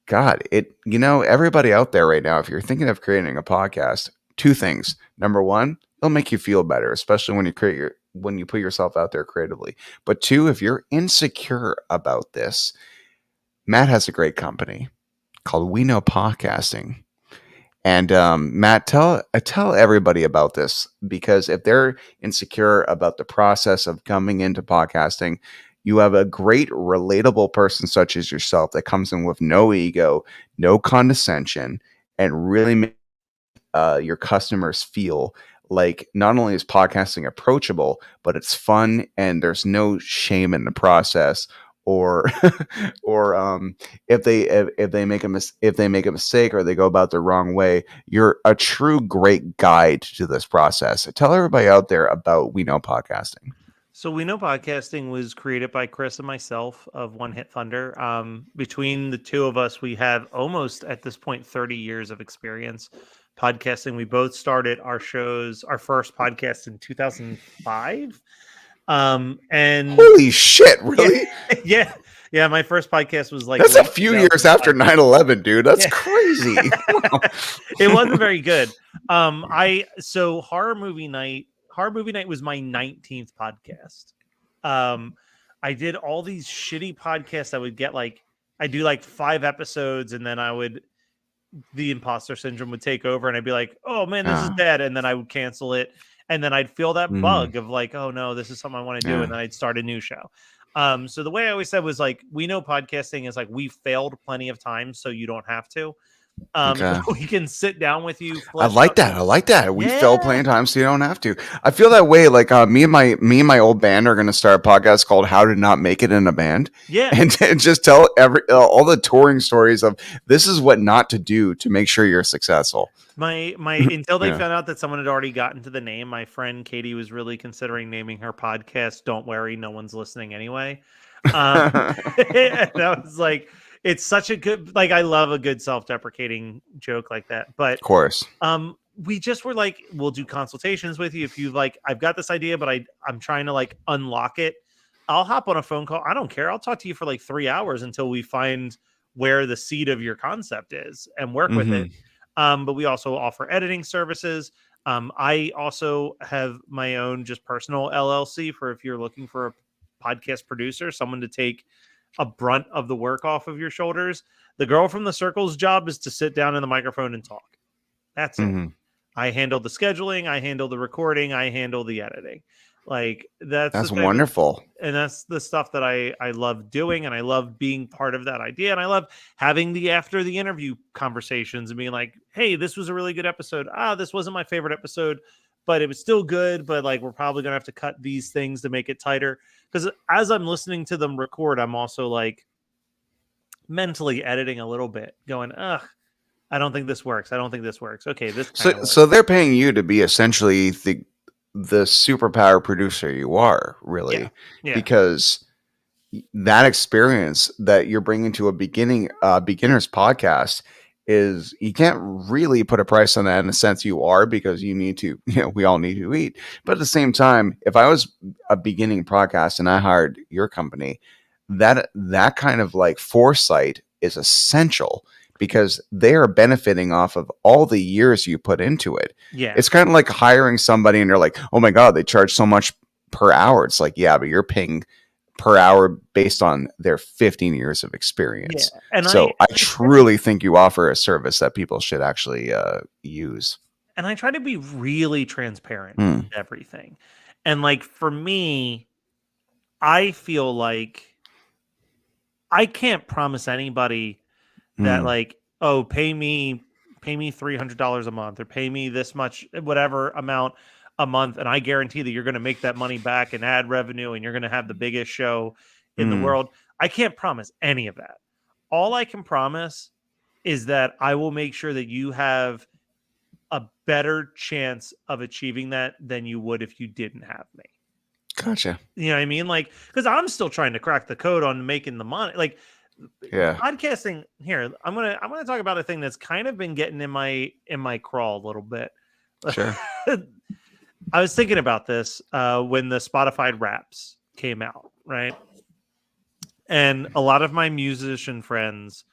God, everybody out there right now, if you're thinking of creating a podcast, two things. Number one, it'll make you feel better, especially when you put yourself out there creatively. But two, if you're insecure about this, Matt has a great company called We Know Podcasting. And Matt, tell everybody about this, because if they're insecure about the process of coming into podcasting, you have a great, relatable person such as yourself that comes in with no ego, no condescension, and really make your customers feel like not only is podcasting approachable, but it's fun and there's no shame in the process. Or if they make a mistake or they go about the wrong way, you're a true great guide to this process. Tell everybody out there about We Know Podcasting. So We Know Podcasting was created by Chris and myself of One Hit Thunder. Between the two of us, we have almost at this point 30 years of experience podcasting. We both started our first podcast in 2005. And holy shit, really? Yeah. My first podcast was like, that's a few years after 9/11, dude. That's crazy. It wasn't very good. So Horror Movie Night was my 19th podcast. I did all these shitty podcasts. I would get I do 5 episodes, and then the imposter syndrome would take over, and I'd be like, oh man, this is bad. And then I would cancel it. And then I'd feel that bug of oh no, this is something I want to do. And then I'd start a new show. So the way I always said was We Know Podcasting is we failed plenty of times, so you don't have to. We can sit down with you. I like that. We failed plenty of times, so you don't have to. I feel that way. Me and my old band are going to start a podcast called "How to Not Make It in a Band." Yeah, and just tell all the touring stories of this is what not to do to make sure you're successful. Until they found out that someone had already gotten to the name, my friend Katie was really considering naming her podcast "Don't Worry, No One's Listening Anyway." And I was like, it's such a good, I love a good self-deprecating joke like that. But of course, we just were we'll do consultations with you if you I've got this idea, but I'm trying to unlock it. I'll hop on a phone call. I don't care. I'll talk to you for 3 hours until we find where the seed of your concept is and work with it. But we also offer editing services. I also have my own just personal LLC for if you're looking for a podcast producer, someone to take a brunt of the work off of your shoulders. The girl from the Circle's job is to sit down in the microphone and talk. That's it. I handle the scheduling, I handle the recording, I handle the editing. Like that's wonderful. And that's the stuff that I love doing, and I love being part of that idea, and I love having the after the interview conversations and being like, hey, this was a really good episode. This wasn't my favorite episode, but it was still good, but like we're probably gonna have to cut these things to make it tighter. Because as I'm listening to them record, I'm also like mentally editing a little bit, going, I don't think this works. I don't think this works. Okay, this works. So they're paying you to be essentially the superpower producer you are, really. Yeah. Because that experience that you're bringing to a beginner's podcast is, you can't really put a price on that in a sense. You are, because you need to, we all need to eat. But at the same time, if I was a beginning podcast and I hired your company, that kind of like foresight is essential, because they are benefiting off of all the years you put into it. Yeah. It's kind of like hiring somebody and you're like, oh my God, they charge so much per hour. It's like, yeah, but you're paying per hour based on their 15 years of experience. Yeah. And so I truly think you offer a service that people should actually use. And I try to be really transparent with everything. And like, for me, I feel like I can't promise anybody that like, oh, pay me $300 a month, or pay me this much, whatever amount a month, and I guarantee that you're going to make that money back in ad revenue, and you're going to have the biggest show in the world. I can't promise any of that. All I can promise is that I will make sure that you have a better chance of achieving that than you would if you didn't have me. Gotcha. You know what I mean? Like, because I'm still trying to crack the code on making the money. Like, podcasting here, I'm gonna talk about a thing that's kind of been getting in my crawl a little bit. Sure. I was thinking about this when the Spotify Wraps came out, right? And a lot of my musician friends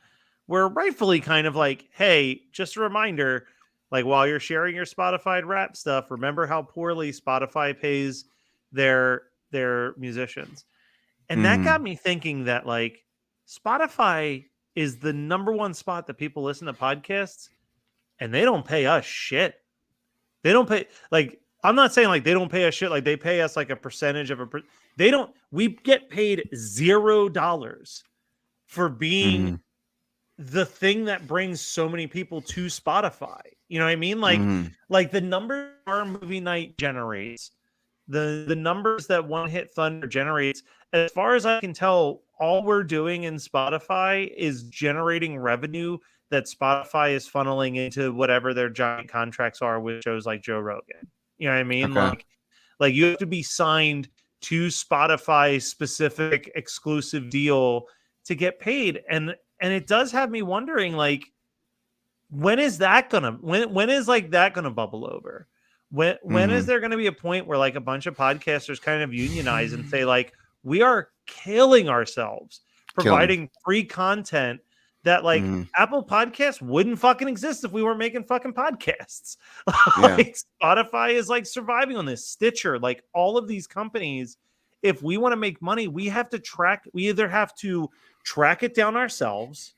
were rightfully kind of like, hey, just a reminder, like, while you're sharing your Spotify Wrap stuff, remember how poorly Spotify pays their musicians. And that got me thinking that, like, Spotify is the number one spot that people listen to podcasts, and they don't pay us shit. They don't pay, like, I'm not saying like they don't pay us shit, like they pay us like a percentage of we get paid $0 for being the thing that brings so many people to Spotify. You know what I mean? Like the number our movie night generates, the numbers that One Hit Thunder generates, as far as I can tell, all we're doing in Spotify is generating revenue that Spotify is funneling into whatever their giant contracts are with shows like Joe Rogan. You know what I mean? Okay. Like you have to be signed to Spotify specific exclusive deal to get paid. And it does have me wondering, like, when is that gonna when is like that gonna bubble over? When is there gonna be a point where like a bunch of podcasters kind of unionize and say, like, we are killing ourselves providing free content that like Apple Podcasts wouldn't fucking exist if we weren't making fucking podcasts. Like Spotify is like surviving on this, Stitcher, like all of these companies. If we want to make money, we either have to track it down ourselves.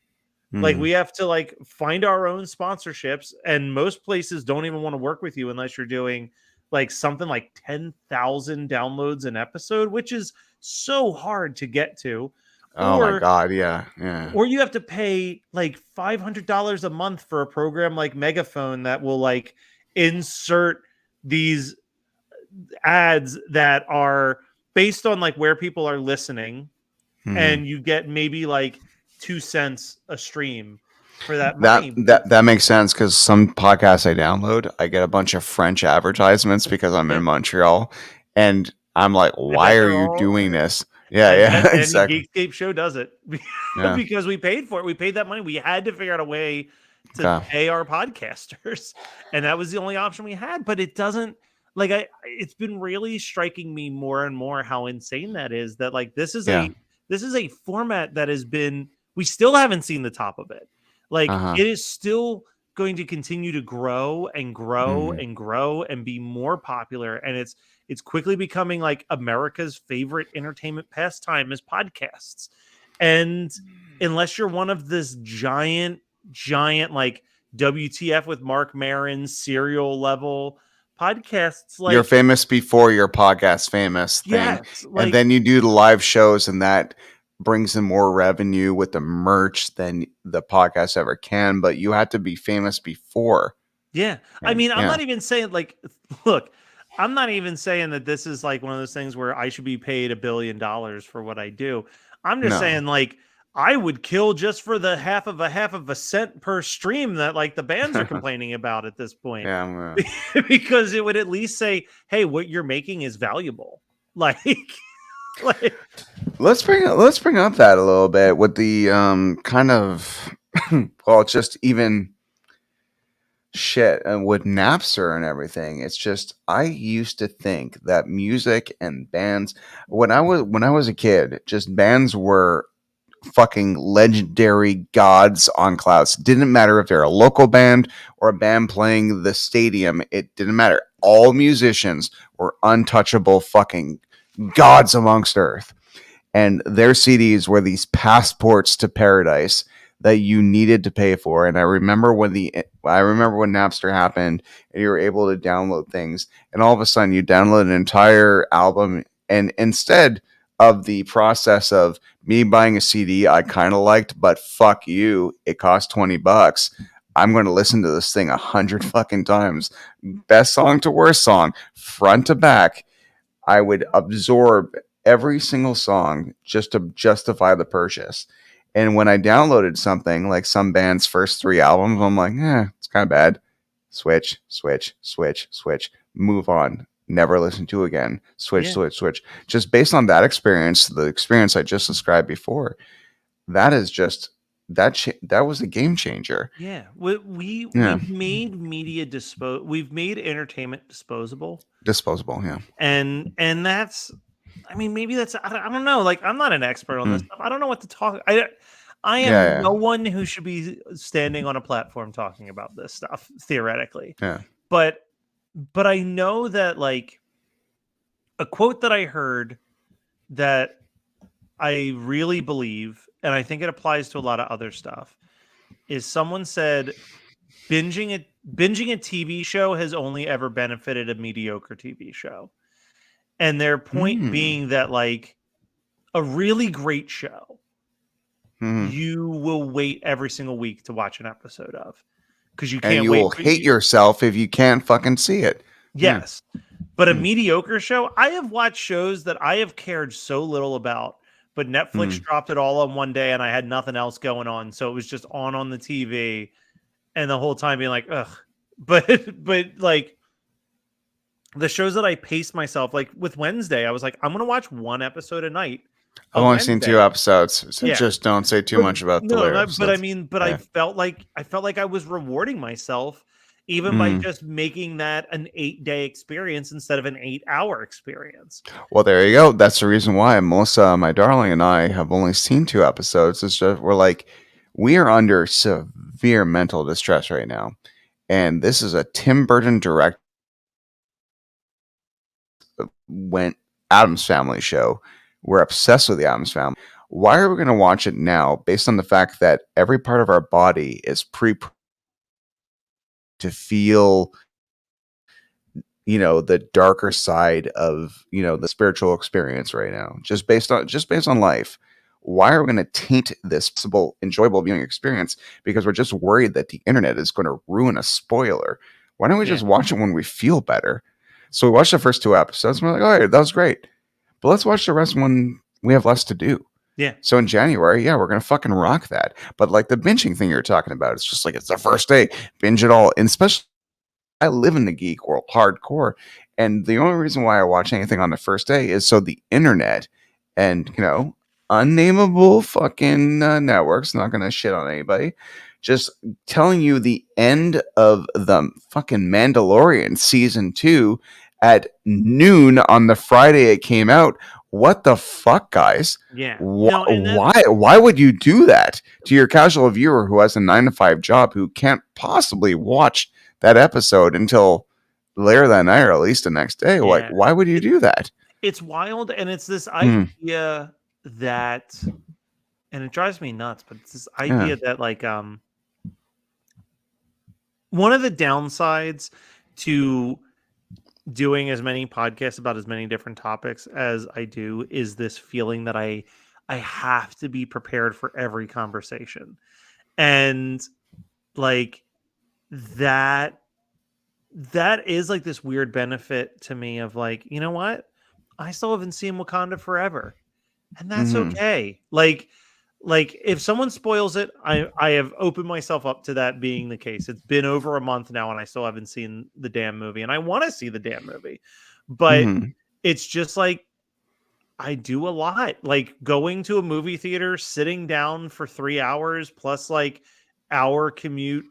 Like we have to like find our own sponsorships, and most places don't even want to work with you unless you're doing like something like 10,000 downloads an episode, which is so hard to get to. Oh my God. Yeah. Or you have to pay like $500 a month for a program like Megaphone that will like insert these ads that are based on like where people are listening. And you get maybe like 2 cents a stream for that money. That makes sense, because some podcasts I download, I get a bunch of French advertisements because I'm in Montreal, and I'm like, why are you doing this? Yeah, and exactly. The Geekscape show does it because we paid for it. We paid that money. We had to figure out a way to pay our podcasters, and that was the only option we had. But it doesn't, like, it's been really striking me more and more how insane that is. That like this is a format that has been we still haven't seen the top of it. Like Uh-huh. it is still going to continue to grow and grow Mm. and grow and be more popular, and it's quickly becoming like America's favorite entertainment pastime is podcasts. And unless you're one of this giant like WTF with Mark Maron serial level podcasts, like You're famous before your podcast famous thing. yes, And like then you do the live shows, and that brings in more revenue with the merch than the podcast ever can. But you had to be famous before. yeah. I And mean, I'm yeah. not even saying like look, I'm not even saying that this is like one of those things where I should be paid $1 billion for what I do. I'm just No. saying like I would kill just for the half of a cent per stream that like the bands are complaining about at this point. Yeah. Because it would at least say, "Hey, what you're making is valuable." Like like Let's bring up that a little bit with the kind of well, just even shit and with Napster and everything. It's just I used to think that music and bands when I was a kid, just bands were fucking legendary gods on clouds. Didn't matter if they're a local band or a band playing the stadium. It didn't matter. All musicians were untouchable fucking gods amongst earth. And their CDs were these passports to paradise that you needed to pay for. And I remember when Napster happened and you were able to download things, and all of a sudden you download an entire album, and instead of the process of me buying a CD I kind of liked, but fuck you, it cost $20. I'm going to listen to this thing 100 fucking times. Best song to worst song, front to back. I would absorb every single song just to justify the purchase. And when I downloaded something like some band's first 3 albums, I'm like, it's kind of bad. Switch, move on. Never listen to again. Switch. Just based on that experience, the experience I just described before, that is just that was a game changer. yeah, we've made we've made entertainment disposable. Disposable, yeah. And that's I mean, maybe that's I don't know. Like, I'm not an expert on this stuff. I don't know what to talk. I am no one who should be standing on a platform talking about this stuff theoretically. Yeah. But I know that like a quote that I heard that I really believe, and I think it applies to a lot of other stuff, is someone said binging a TV show has only ever benefited a mediocre TV show. And their point being that like a really great show, you will wait every single week to watch an episode of because you can't and you wait. will hate yourself if you can't fucking see it. Yes. But a mediocre show, I have watched shows that I have cared so little about, but Netflix dropped it all on one day and I had nothing else going on. So it was just on the TV and the whole time being like, ugh. But like the shows that I paced myself, like with Wednesday, I was like, I'm going to watch one episode a night. I've only seen 2 episodes, so just don't say too much about the lyrics. But I mean, I felt like I was rewarding myself even by just making that an 8-day experience instead of an 8-hour experience. Well, there you go. That's the reason why Melissa, my darling, and I have only seen 2 episodes. It's just we're like, we are under severe mental distress right now, and this is a Tim Burton direct went Addams Family show. We're obsessed with the Addams Family. Why are we going to watch it now based on the fact that every part of our body is to feel, the darker side of, the spiritual experience right now, just based on life? Why are we going to taint this possible enjoyable viewing experience because we're just worried that the internet is going to ruin a spoiler? Why don't we just watch it when we feel better? So we watched the first 2 episodes and we're like, all right, that was great. But let's watch the rest when we have less to do. Yeah. So in January, we're going to fucking rock that. But like the binging thing you're talking about, it's just like, it's the first day, binge it all. And especially, I live in the geek world hardcore. And the only reason why I watch anything on the first day is so the internet and, unnameable fucking networks, not going to shit on anybody, just telling you the end of the fucking Mandalorian season 2 at noon on the Friday it came out what the fuck, guys? Yeah. Why would you do that to your casual viewer who has a 9 to 5 job who can't possibly watch that episode until later that night or at least the next day? Like, why would you do that? It's wild, and it's this idea that, and it drives me nuts, but it's this idea that like one of the downsides to doing as many podcasts about as many different topics as I do is this feeling that I have to be prepared for every conversation. And like that is like this weird benefit to me of like, you know what? I still haven't seen Wakanda Forever. And that's okay. Like if someone spoils it, I have opened myself up to that being the case. It's been over a month now and I still haven't seen the damn movie, and I want to see the damn movie. But it's just like I do a lot. Like going to a movie theater, sitting down for 3 hours plus like hour commute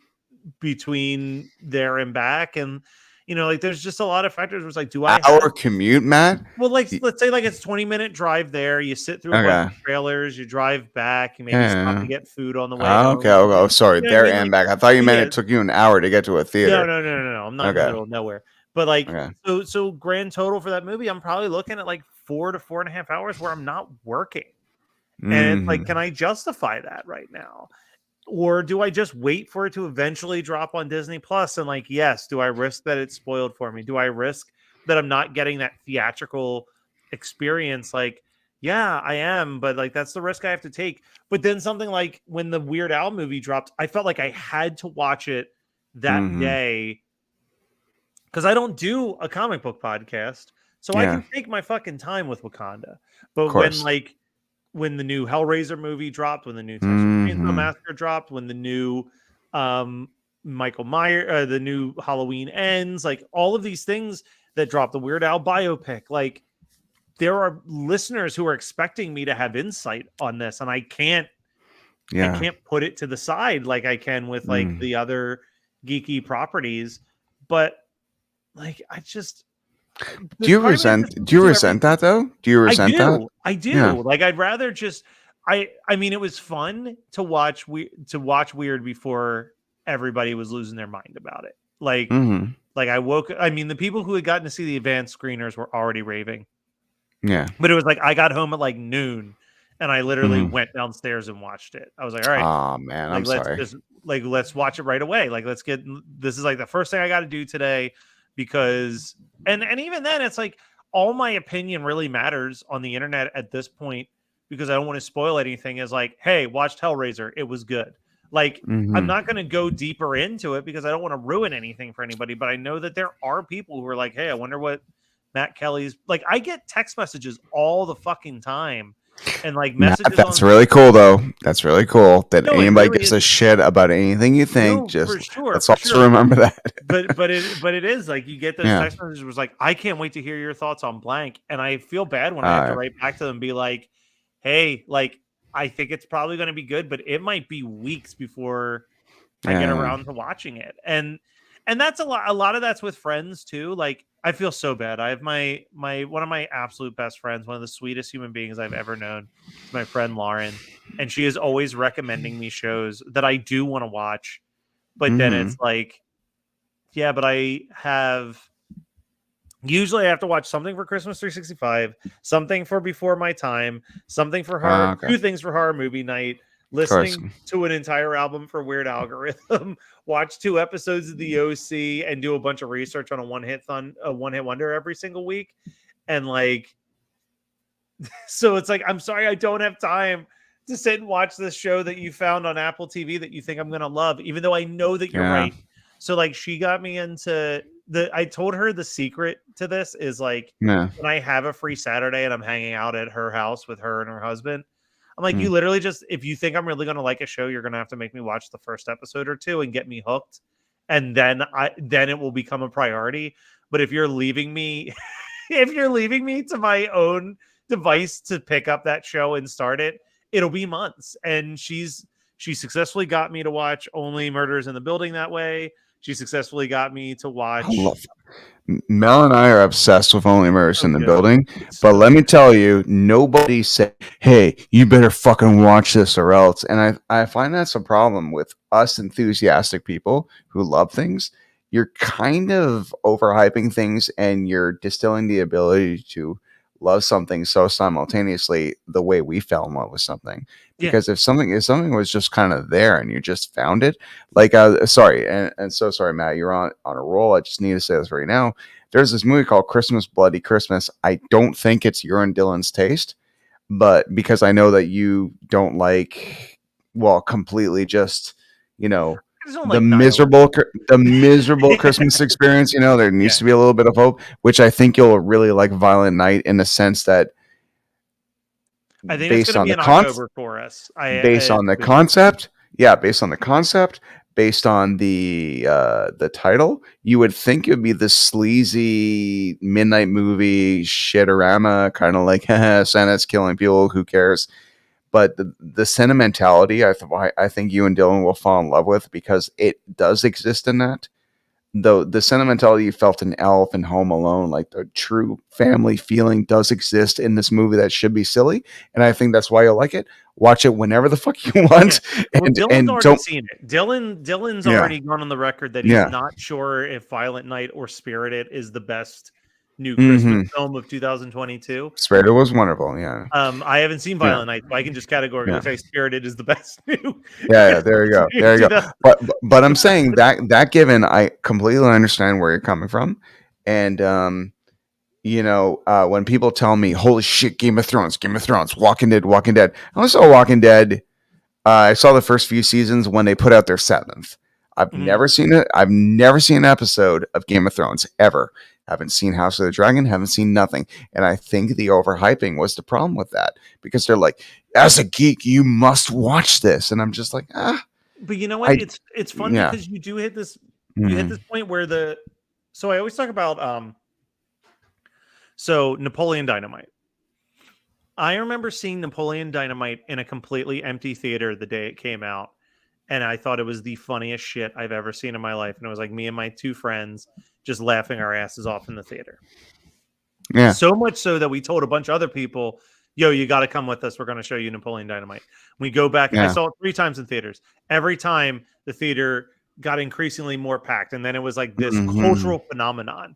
between there and back, and you know, like there's just a lot of factors where it's like, do I commute, Matt? Well, like let's say like it's 20-minute drive there. You sit through a bunch of trailers, you drive back, you maybe stop to get food on the way. Okay. Oh, sorry. You know there and back. I thought you meant it took you an hour to get to a theater. No. I'm not in the middle of nowhere. But like so grand total for that movie, I'm probably looking at like 4 to 4.5 hours where I'm not working. And it's like, can I justify that right now? Or do I just wait for it to eventually drop on Disney Plus? And like, yes, do I risk that it's spoiled for me? Do I risk that I'm not getting that theatrical experience? Like, yeah, I am, but like that's the risk I have to take. But then something like when the Weird Al movie dropped, I felt like I had to watch it that day because I don't do a comic book podcast. So I can take my fucking time with Wakanda. But when the new Hellraiser movie dropped, when the new Texas Chainsaw Massacre dropped, when the new Michael Myers, the new Halloween Ends, like all of these things that dropped, the Weird Al biopic, like there are listeners who are expecting me to have insight on this, and I can't put it to the side like I can with like the other geeky properties. But like I just do you resent that though? Do you resent that? I do. Yeah. Like I'd rather just I mean it was fun to watch Weird before everybody was losing their mind about it. Like like I mean the people who had gotten to see the advanced screeners were already raving. Yeah. But it was like I got home at like noon and I literally went downstairs and watched it. I was like, all right. Oh man, like, I'm sorry. Let's watch it right away. Like this is like the first thing I got to do today. Because and even then it's like all my opinion really matters on the internet at this point because I don't want to spoil anything is like, hey, watched Hellraiser, it was good. Like I'm not going to go deeper into it because I don't want to ruin anything for anybody, but I know that there are people who are like, hey, I wonder what Matt Kelly's like. I get text messages all the fucking time. And like messages. That's really cool, though. That's really cool that anybody really gives a shit about anything you think. Let's also remember that. but it is like you get those text messages was like, I can't wait to hear your thoughts on blank, and I feel bad when I have to write back to them and be like, hey, like I think it's probably going to be good, but it might be weeks before I get around to watching it, and that's a lot of that's with friends too. Like I feel so bad. I have my one of my absolute best friends, one of the sweetest human beings I've ever known. It's my friend Lauren, and she is always recommending me shows that I do want to watch, but then it's like, yeah, but usually I have to watch something for Christmas 365, something for Before My Time, something for horror, 2 things for horror movie night, listening to an entire album for Weird Algorithm, watch 2 episodes of The OC, and do a bunch of research on a one-hit wonder every single week. And like, so it's like, I'm sorry, I don't have time to sit and watch this show that you found on Apple TV that you think I'm going to love, even though I know that you're right. So like, she got me into I told her the secret to this is like, when I have a free Saturday and I'm hanging out at her house with her and her husband, I'm like, you literally just, if you think I'm really going to like a show, you're going to have to make me watch the first episode or 2 and get me hooked. And then it will become a priority. But if you're leaving me, to my own device to pick up that show and start it, it'll be months. And she successfully got me to watch Only Murders in the Building that way. She successfully got me to watch. I love Mel and I are obsessed with Only Murders in the good. Building, It's but so let me tell you, nobody said, "Hey, you better fucking watch this or else." And I find that's a problem with us enthusiastic people who love things. You're kind of overhyping things, and you're distilling the ability to love something so simultaneously the way we fell in love with something. Yeah. Because if something was just kind of there and you just found it, like sorry, and so sorry, Matt, you're on a roll. I just need to say this right now. There's this movie called Christmas Bloody Christmas. I don't think it's your and Dylan's taste, but because I know that you don't like, well, completely just, you know, I just don't the like miserable Christmas experience. You know, there needs to be a little bit of hope, which I think you'll really like Violent Night in the sense that I think it's based going to on be the in October for us. based on the concept, based on the concept, based on the title, you would think it would be the sleazy midnight movie shitorama, kind of like Santa's killing people, who cares? But the sentimentality, I think you and Dylan will fall in love with, because it does exist in that. Though the sentimentality you felt in Elf and Home Alone, like the true family feeling, does exist in this movie that should be silly, and I think that's why you'll like it. Watch it whenever the fuck you want, Well, and Dylan's already don't. seen it. Dylan's Yeah. already gone on the record that he's Yeah. not sure if Violent Night or Spirited is the best new Christmas film of 2022. Spirited was wonderful. Yeah. I haven't seen Violent Night, so I can just categorically say Spirited is the best new. Yeah, there you go. There you go. But I'm saying that given, I completely understand where you're coming from, and when people tell me, "Holy shit, Game of Thrones, Walking Dead." I only saw Walking Dead. I saw the first few seasons when they put out their 7th. I've never seen it. I've never seen an episode of Game of Thrones ever. Haven't seen House of the Dragon. Haven't seen nothing. And I think the overhyping was the problem with that, because they're like, as a geek, you must watch this, and I'm just like, ah. But you know what? It's fun because you do hit this. Mm-hmm. You hit this point where So I always talk about So Napoleon Dynamite. I remember seeing Napoleon Dynamite in a completely empty theater the day it came out, and I thought it was the funniest shit I've ever seen in my life. And it was like me and my 2 friends just laughing our asses off in the theater. Yeah. So much so that we told a bunch of other people, "Yo, you got to come with us. We're going to show you Napoleon Dynamite." We go back. I saw it 3 times in theaters. Every time the theater got increasingly more packed, and then it was like this cultural phenomenon,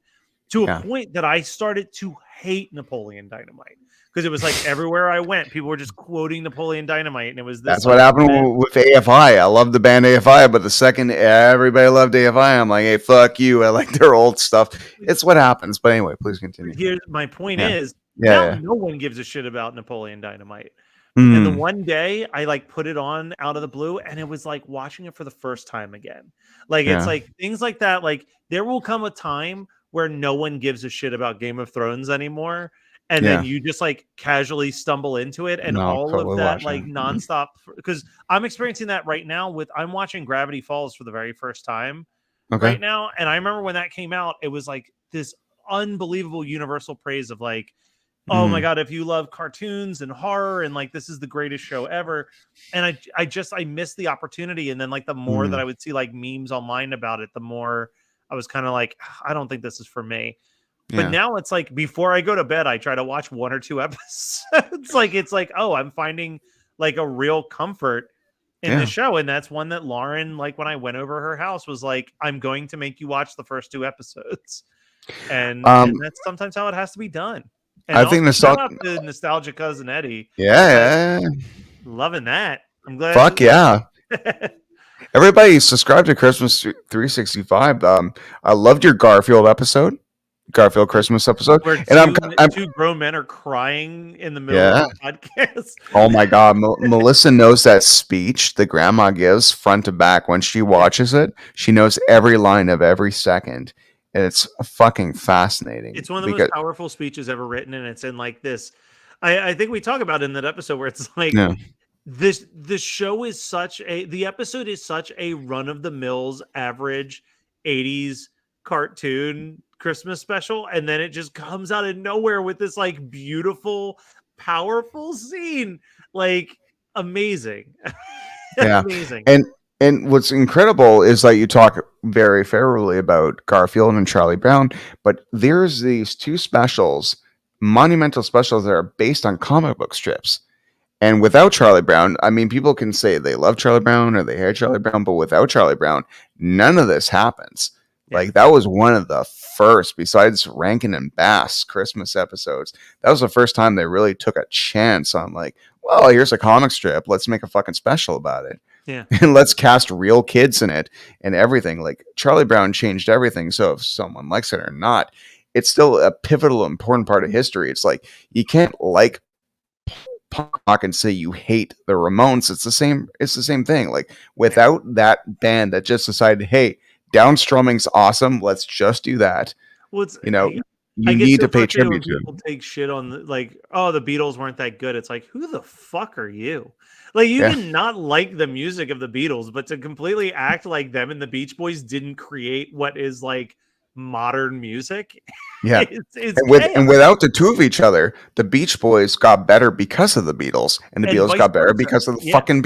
to a point that I started to hate Napoleon Dynamite, because it was like everywhere I went, people were just quoting Napoleon Dynamite, and it was this. That's what happened with AFI. I love the band AFI, but the second everybody loved AFI, I'm like, hey, fuck you. I like their old stuff. It's what happens. But anyway, please continue. Here's my point is, now no one gives a shit about Napoleon Dynamite. And the one day I like put it on out of the blue, and it was like watching it for the first time again. Like it's like things like that. Like there will come a time where no one gives a shit about Game of Thrones anymore. And then you just like casually stumble into it, and all of that like nonstop, because I'm experiencing that right now I'm watching Gravity Falls for the very first time right now. And I remember when that came out, it was like this unbelievable universal praise of like, oh my God, if you love cartoons and horror and like, this is the greatest show ever. And I missed the opportunity. And then like the more that I would see like memes online about it, the more I was kind of like, I don't think this is for me. But now it's like, before I go to bed, I try to watch 1 or 2 episodes. it's like, oh, I'm finding like a real comfort in the show. And that's one that Lauren, like when I went over her house, was like, I'm going to make you watch the first 2 episodes. And that's sometimes how it has to be done. And I think the nostalgia cousin Eddie. Yeah. Loving that. I'm glad. Fuck yeah. Everybody subscribe to Christmas 365. I loved your Garfield Christmas episode. Where two grown men are crying in the middle of the podcast. Oh my God. Melissa knows that speech the grandma gives front to back. When she watches it, she knows every line of every second. And it's fucking fascinating. It's one of the most powerful speeches ever written. And it's in like this. I think we talk about it in that episode where it's like, the show is the episode is such a run of the mills average 80s cartoon Christmas special, and then it just comes out of nowhere with this like beautiful, powerful scene. Like amazing. Yeah. Amazing. And what's incredible is that you talk very favorably about Garfield and Charlie Brown, but there's these two specials, monumental specials that are based on comic book strips. And without Charlie Brown, I mean, people can say they love Charlie Brown or they hate Charlie Brown, but without Charlie Brown, none of this happens. Yeah. Like, that was one of the first, besides Rankin and Bass Christmas episodes, that was the first time they really took a chance on, like, well, here's a comic strip. Let's make a fucking special about it. Yeah. And let's cast real kids in it and everything. Like, Charlie Brown changed everything. So if someone likes it or not, it's still a pivotal, important part of history. It's like, you can't like punk rock and say you hate the Ramones. It's the same thing. Like, without that band that just decided, hey, downstrumming's awesome, let's just do that. Well, it's, You know, I you get need so to pay frustrated when tribute to people them. take shit on like, oh, the Beatles weren't that good. It's like, who the fuck are you? Like, you Yeah. can not like the music of the Beatles, but to completely act like them and the Beach Boys didn't create what is like modern music, Yeah. it's And chaos. without the two of each other, the Beach Boys got better because of the Beatles, and the And Beatles vice got better versa. because of the Yeah. fucking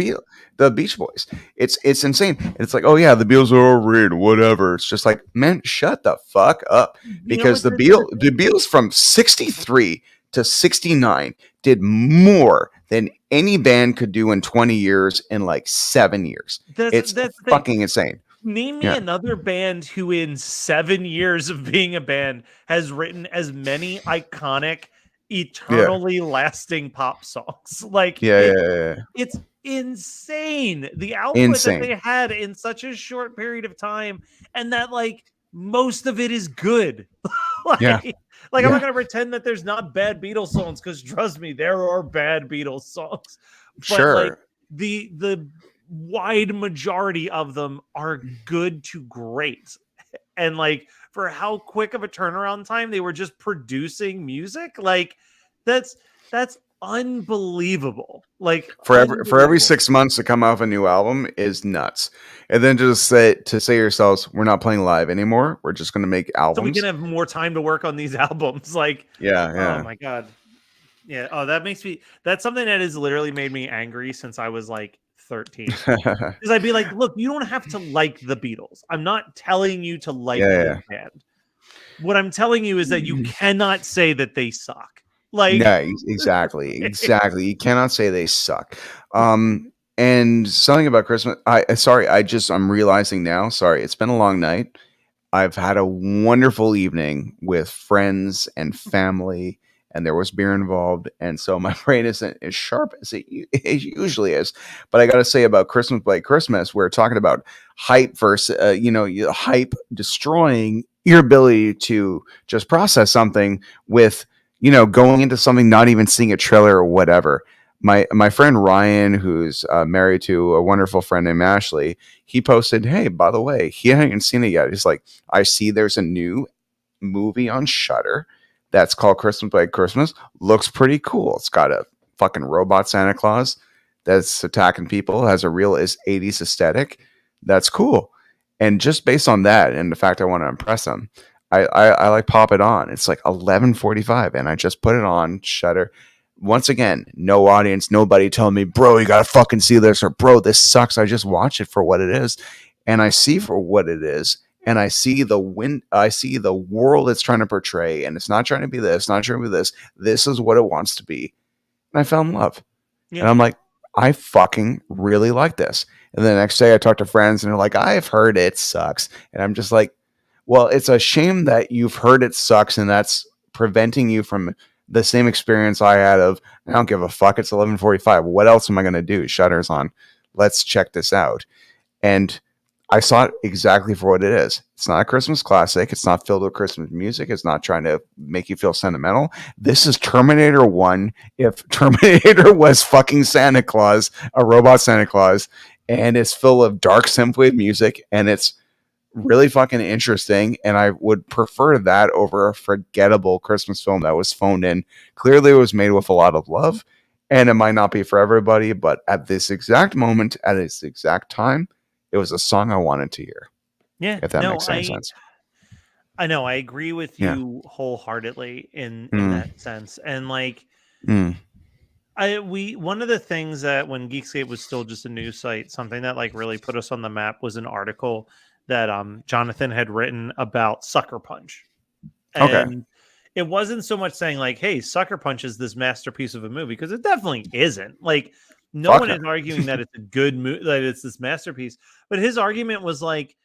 the Beach Boys. It's insane. It's like, oh yeah, the Beatles are overrated, whatever. It's just like, man, shut the fuck up. Because the Beatles from 63 to 69 did more than any band could do in 20 years in like 7 years. It's fucking insane. Name me another band who in 7 years of being a band has written as many iconic, eternally lasting pop songs. Like, it's insane the output that they had in such a short period of time, and that like most of it is good. Like I'm not gonna pretend that there's not bad Beatles songs, because trust me, there are bad Beatles songs. But like the wide majority of them are good to great. And like, for how quick of a turnaround time they were just producing music, like that's unbelievable. Like, for every 6 months to come out a new album is nuts. And then just say yourselves, we're not playing live anymore, we're just going to make albums so we can have more time to work on these albums. Like, oh my god. Yeah. Oh, that's something that has literally made me angry since I was like 13. Because I'd be like, look, you don't have to like the Beatles. I'm not telling you to like the band. What I'm telling you is that you cannot say that they suck. Like, yeah, exactly. You cannot say they suck. And something about Christmas, I'm realizing now, sorry, it's been a long night. I've had a wonderful evening with friends and family, and there was beer involved, and so my brain isn't as sharp as it usually is. But I got to say about Christmas Blake Christmas, we're talking about hype versus, hype destroying your ability to just process something with, going into something, not even seeing a trailer or whatever. My friend Ryan, who's married to a wonderful friend named Ashley, he posted, hey, by the way, he hadn't even seen it yet. He's like, I see there's a new movie on Shudder that's called Christmas Blake Christmas. Looks pretty cool. It's got a fucking robot Santa Claus that's attacking people, has a real 80s aesthetic. That's cool. And just based on that and the fact I want to impress him, I like pop it on. It's like 11:45, and I just put it on Shudder. Once again, no audience, nobody telling me, bro, you gotta fucking see this, or bro, this sucks. I just watch it for what it is, and I see for what it is, and I see I see the world it's trying to portray, and it's not trying to be this, not trying to be this. This is what it wants to be, and I fell in love. And I'm like, I fucking really like this. And the next day, I talk to friends, and they're like, I've heard it sucks, and I'm just like, well, it's a shame that you've heard it sucks, and that's preventing you from the same experience I had of, I don't give a fuck, it's 11:45. What else am I going to do? Shutter's on. Let's check this out. And I saw it exactly for what it is. It's not a Christmas classic. It's not filled with Christmas music. It's not trying to make you feel sentimental. This is Terminator 1 if Terminator was fucking Santa Claus, a robot Santa Claus, and it's full of dark synthwave music, and it's really fucking interesting, and I would prefer that over a forgettable Christmas film that was phoned in. Clearly it was made with a lot of love, and it might not be for everybody, but at this exact moment, at this exact time, it was a song I wanted to hear. Yeah, if that makes any sense. I know, I agree with you wholeheartedly in that sense. And like, One of the things that when Geekscape was still just a news site, something that like really put us on the map was an article that Jonathan had written about Sucker Punch. Okay. And it wasn't so much saying like, hey, Sucker Punch is this masterpiece of a movie, because it definitely isn't. Like, no Fuck one no. is arguing that it's a good movie, that it's this masterpiece. But his argument was like,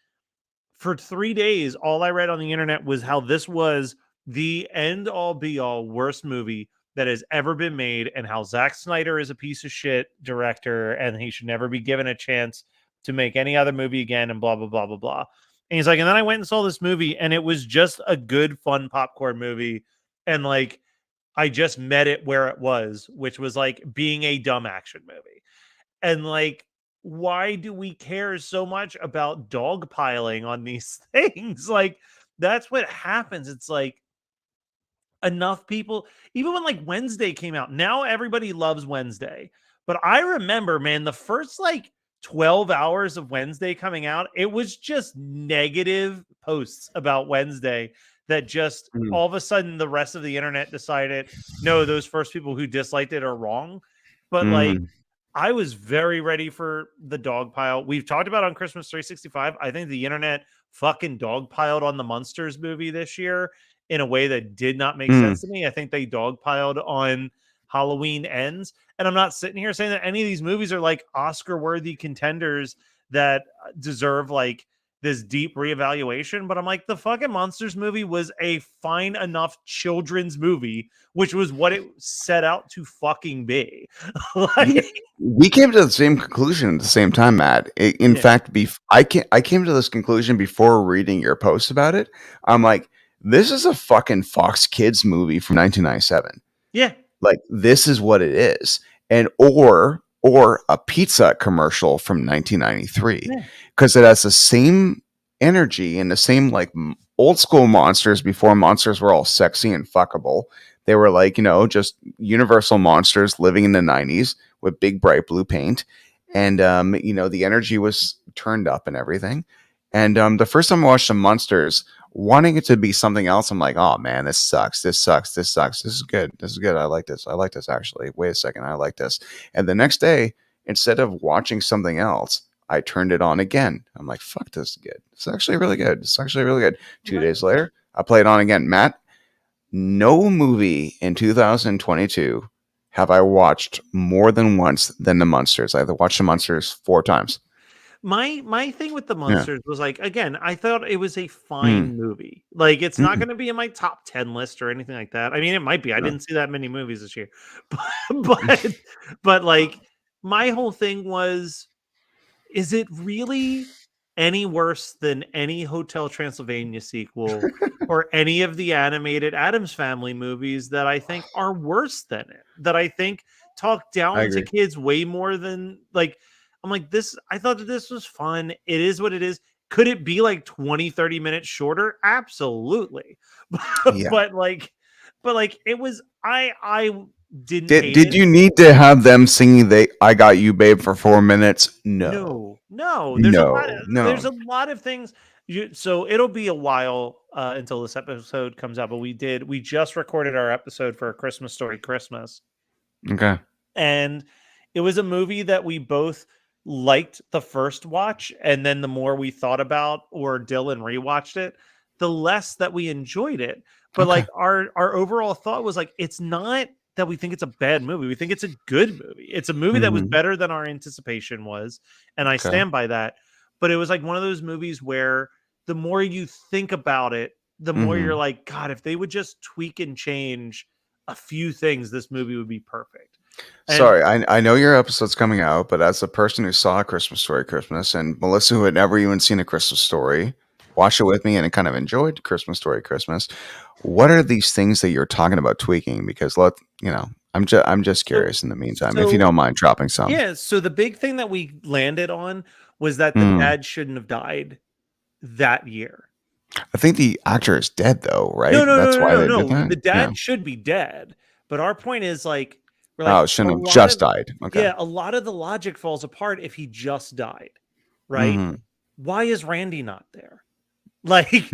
for 3 days, all I read on the internet was how this was the end all be all worst movie that has ever been made, and how Zack Snyder is a piece of shit director and he should never be given a chance to make any other movie again, and blah blah blah blah blah. And he's like, and then I went and saw this movie, and it was just a good, fun popcorn movie, and like I just met it where it was, which was like being a dumb action movie. And like, why do we care so much about dogpiling on these things? Like, that's what happens. It's like enough people, even when like Wednesday came out, now everybody loves Wednesday. But I remember, man, the first like 12 hours of Wednesday coming out, it was just negative posts about Wednesday that just Mm. all of a sudden the rest of the internet decided, no, those first people who disliked it are wrong. But like, Mm. I was very ready for the dog pile. We've talked about on Christmas 365. I think the internet fucking dogpiled on the Munsters movie this year in a way that did not make Mm. sense to me. I think they dogpiled on Halloween Ends. And I'm not sitting here saying that any of these movies are like Oscar worthy contenders that deserve like this deep reevaluation, but I'm like, the fucking Monsters movie was a fine enough children's movie, which was what it set out to fucking be. Yeah, Like, we came to the same conclusion at the same time, Matt. In yeah, fact, I came to this conclusion before reading your post about it. I'm like, this is a fucking Fox Kids movie from 1997. yeah, Like, this is what it is, and or a pizza commercial from 1993, yeah, because it has the same energy and the same like old school monsters before monsters were all sexy and fuckable. They were like, just universal monsters living in the 90s with big bright blue paint. And the energy was turned up and everything. And the first time I watched the monsters, wanting it to be something else, I'm like, oh man, this sucks. This sucks. This sucks. This is good. This is good. I like this. I like this actually. Wait a second. I like this. And the next day, instead of watching something else, I turned it on again. I'm like, fuck, this is good. It's actually really good. It's actually really good. 2 days later, I play it on again. Matt, no movie in 2022 have I watched more than once than The Munsters. I've watched The Munsters 4 times. my thing with the Yeah. Monsters was like, again, I thought it was a Mm. fine movie. Like, it's not Mm. going to be in my top 10 list or anything like that. I mean, it might be. I No. didn't see that many movies this year. But but like, my whole thing was, is it really any worse than any Hotel Transylvania sequel or any of the animated Addams Family movies that I think are worse than it? That I think talk I down to agree. kids way more than like, I'm like, this, I thought that this was fun. It is what it is. Could it be like 20, 30 minutes shorter? Absolutely. Yeah. but like, but like it was, I didn't Did hate did it. you need to have them singing "They I Got You, Babe" for 4 minutes? No, No, no, no, there's no. a lot of things. So it'll be a while until this episode comes out, but we just recorded our episode for A Christmas Story Christmas, Okay, and it was a movie that we both liked the first watch, and then the more we thought about, or Dylan rewatched it, the less that we enjoyed it. But okay, like our overall thought was like, it's not that we think it's a bad movie. We think it's a good movie. It's a movie that was hmm, better than our anticipation was, and I okay, stand by that. But it was like one of those movies where the more you think about it, the more you're hmm. like, God, if they would just tweak and change a few things, this movie would be perfect. And Sorry, I know your episode's coming out, but as a person who saw A Christmas Story Christmas, and Melissa, who had never even seen A Christmas Story, watched it with me and kind of enjoyed Christmas Story Christmas. What are these things that you're talking about tweaking? Because I'm just so curious in the meantime, if you so don't mind dropping some. yeah, so the big thing that we landed on was that the Mm. dad shouldn't have died that year. I think the actor is dead though, No, right? no, no, That's no, why no, they did no. that. The Yeah. dad should be dead. But our point is like, we're Oh, like it a shouldn't have lot just of, died. Okay. yeah, a lot of the logic falls apart if he just died, right? Hmm. Why is Randy not there? Like,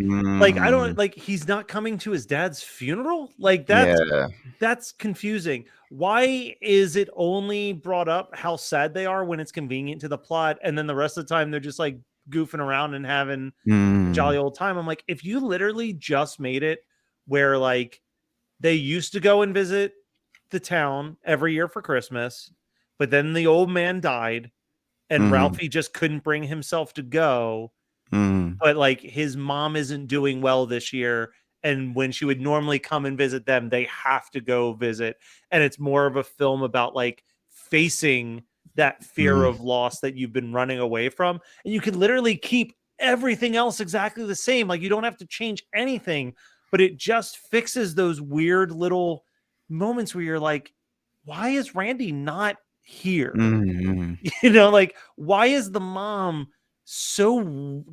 I don't Mm, like he's not coming to his dad's funeral. Like yeah. that's confusing. Why is it only brought up how sad they are when it's convenient to the plot, and then the rest of the time they're just like goofing around and having a jolly Mm, old time? I'm like, if you literally just made it where like they used to go and visit the town every year for Christmas, but then the old man died and mm, Ralphie just couldn't bring himself to go, mm, but like his mom isn't doing well this year, and when she would normally come and visit them they have to go visit, and it's more of a film about like facing that fear mm, of loss that you've been running away from, and you can literally keep everything else exactly the same, like you don't have to change anything, but it just fixes those weird little moments where you're like, why is Randy not here? mm. Like why is the mom so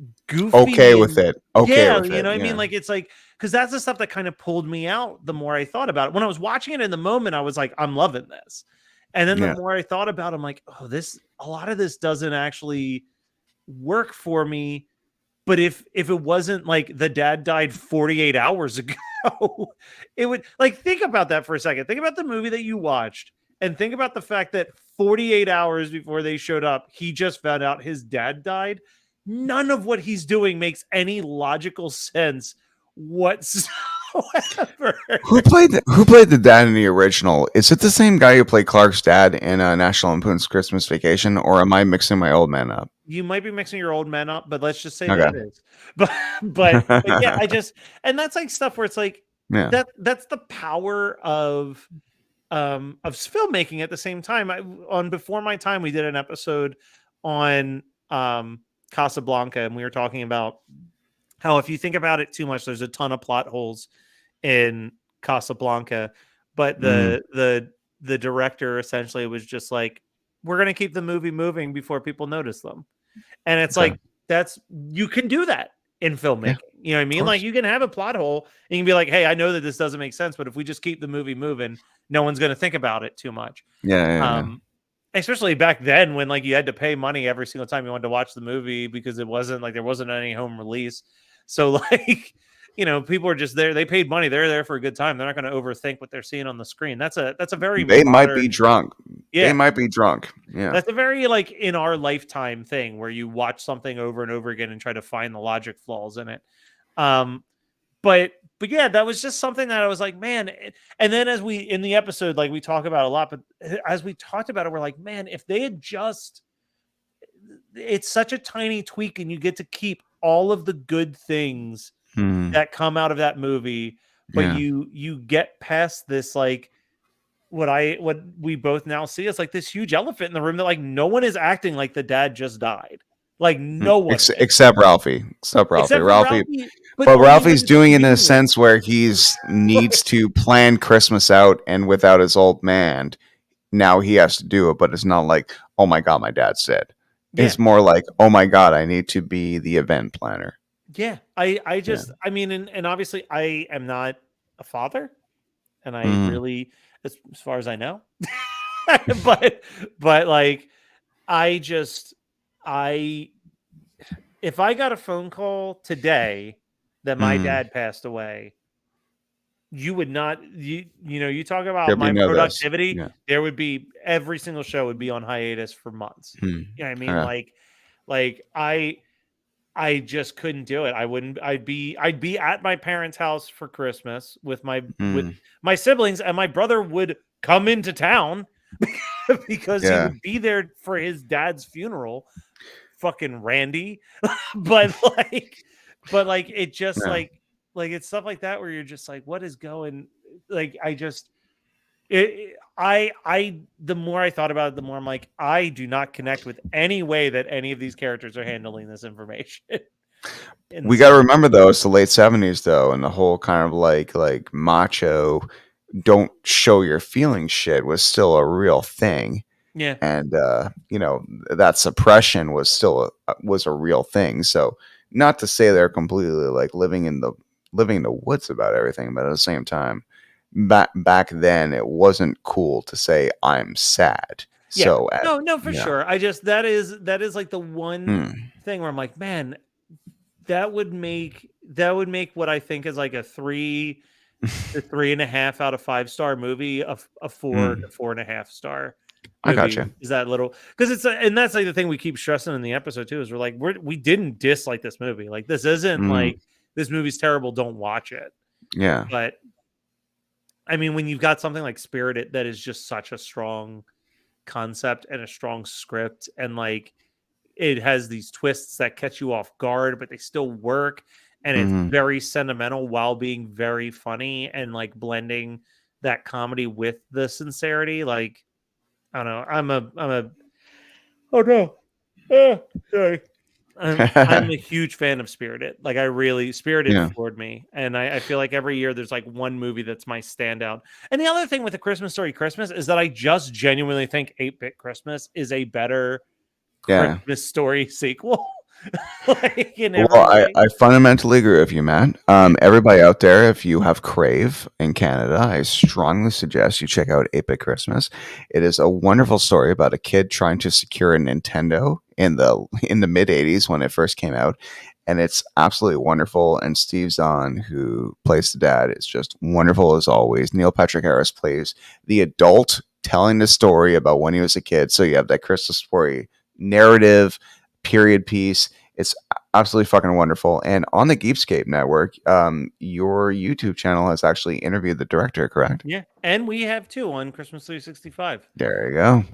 Okay goofy with and it. Okay yeah, with you it. know what I mean? Yeah. Like it's like because that's the stuff that kind of pulled me out the more I thought about it. When I was watching it in the moment, I was like, I'm loving this. And then the Yeah. more I thought about it, I'm like, oh, this a lot of this doesn't actually work for me. But if it wasn't like the dad died 48 hours ago, it would like think about that for a second. Think about the movie that you watched and think about the fact that 48 hours before they showed up, he just found out his dad died. None of what he's doing makes any logical sense whatsoever. Who played the dad in the original? Is it the same guy who played Clark's dad in National Lampoon's Christmas Vacation, or am I mixing my old man up? You might be mixing your old men up, but let's just say that Okay. it is. But but yeah, I just and that's like stuff where it's like Yeah. that's the power of filmmaking at the same time. On Before My Time, we did an episode on Casablanca, and we were talking about how if you think about it too much, there's a ton of plot holes in Casablanca, but Mm, the director essentially was just like, we're gonna keep the movie moving before people notice them. And it's okay. like that's you can do that in Yeah. filmmaking. You know what I Of mean? Like course. you can have a plot hole and you can be like, hey, I know that this doesn't make sense, but if we just keep the movie moving, no one's gonna think about it too much. Yeah. Yeah. Yeah. Um, especially back then when like you had to pay money every single time you wanted to watch the movie because it wasn't like there wasn't any home release. So like, people are just there. They paid money. They're there for a good time. They're not going to overthink what they're seeing on the screen. That's a very They might be modern, drunk. They yeah. might be drunk. Yeah. That's a very like in our lifetime thing where you watch something over and over again and try to find the logic flaws in it. Um, but yeah, that was just something that I was like, man. And then as we in the episode, like we talk about a lot, but as we talked about it, we're like, man, if they had just, it's such a tiny tweak, and you get to keep all of the good things Mm, that come out of that movie, but yeah. you get past this like what we both now see is like this huge elephant in the room that like no one is acting like the dad just died. Like no one is. Except Ralphie. Except Ralphie. Except for Ralphie. Ralphie, but But only when Ralphie's it's doing it in a convenient. sense where he's needs Right. to plan Christmas out, and without his old man, now he has to do it. But it's not like, oh my god, my dad's dead. Yeah. It's more like, oh my god, I need to be the event planner. Yeah. I Yeah. just I mean and obviously I am not a father, and I Mm, really as far as I know. but like I just I if I got a phone call today that my mm. dad passed away, you would not you talk about There'll be my no this. productivity, Yeah. there would be every single show would be on hiatus for months. Mm. You know what I mean? Okay. Like I just couldn't do it. I wouldn't I'd be at my parents' house for Christmas with Mm. my siblings, and my brother would come into town because he Yeah. would be there for his dad's funeral. Fucking Randy. but like it just Yeah. like it's stuff like that where you're just like, what is going, like I just I the more I thought about it, the more I'm like, I do not connect with any way that any of these characters are handling this information in the We got to same. remember though, it's the late '70s though, and the whole kind of like macho, don't show your feelings shit was still a real thing. Yeah. And that suppression was still was a real thing. So not to say they're completely like living in the woods about everything, but at the same time, back then it wasn't cool to say I'm sad. Yeah. So No, for yeah. sure. I just that is like the one Hmm. thing where I'm like, man, that would make what I think is like a 3 to 3.5 out of 5-star movie, a 4 to 4.5 star I movie. gotcha. Is that little because and that's like the thing we keep stressing in the episode too is we didn't dislike this movie. Like this isn't Mm, like this movie's terrible. Don't watch it. yeah. But I mean, when you've got something like Spirited that is just such a strong concept and a strong script, and like it has these twists that catch you off guard, but they still work, and it's Hmm. very sentimental while being very funny and like blending that comedy with the sincerity. Like I don't know, I'm a oh no, sorry. I'm a huge fan of Spirited. Like I really Spirited Yeah. floored me, and I feel like every year there's like one movie that's my standout. And the other thing with the Christmas Story Christmas is that I just genuinely think 8-Bit Christmas is a better Yeah. Christmas Story sequel, like in Well, every way. I fundamentally agree with you, Matt. Yeah, Everybody out there, if you have Crave in Canada, I strongly suggest you check out 8-Bit Christmas. It is a wonderful story about a kid trying to secure a Nintendo in the mid '80s when it first came out, and it's absolutely wonderful. And Steve Zahn, who plays the dad, is just wonderful as always. Neil Patrick Harris plays the adult telling the story about when he was a kid. So you have that Christmas story narrative period piece. It's absolutely fucking wonderful. And on the Geepscape network, your YouTube channel has actually interviewed the director, correct? yeah, and we have two on Christmas 365. There you go.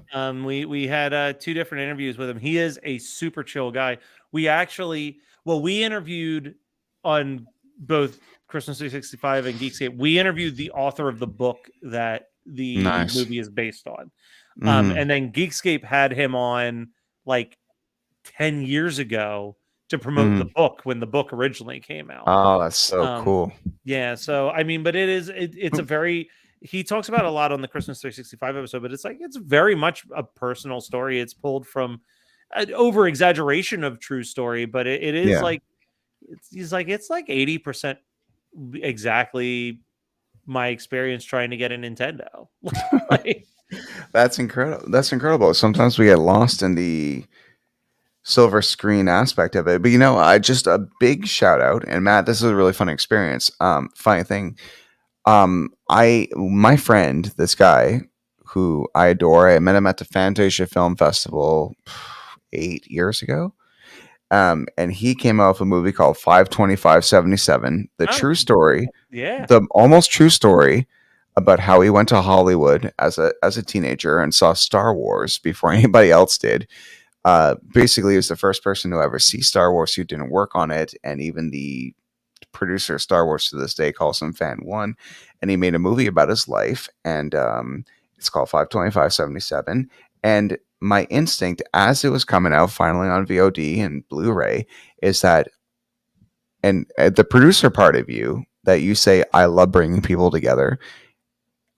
We had 2 different interviews with him. He is a super chill guy. We interviewed on both Christmas 365 and Geekscape. We interviewed the author of the book that the Nice. movie is based on. Mhm. And then Geekscape had him on like 10 years ago to promote the Mhm. book when the book originally came out. Oh, that's so Um, cool. yeah, so I mean, but it's a very he talks about a lot on the Christmas 365 episode, but it's very much a personal story. It's pulled from an over exaggeration of true story, but it is Yeah. like it's like 80% exactly my experience trying to get a Nintendo. Like, That's incredible. That's incredible. Sometimes we get lost in the silver screen aspect of it. But I just a big shout out, and Matt, this is a really fun experience. Funny thing. I my friend, this guy who I adore, I met him at the Fantasia Film Festival 8 years ago. And he came out with a movie called 52577, the oh, true story, yeah, the almost true story about how he went to Hollywood as a teenager and saw Star Wars before anybody else did. Basically, he was the first person to ever see Star Wars who didn't work on it, and even the producer of Star Wars to this day calls him Fan One. And he made a movie about his life, and it's called 52577. And my instinct, as it was coming out finally on VOD and Blu-ray, is that, and the producer part of you that you say, I love bringing people together.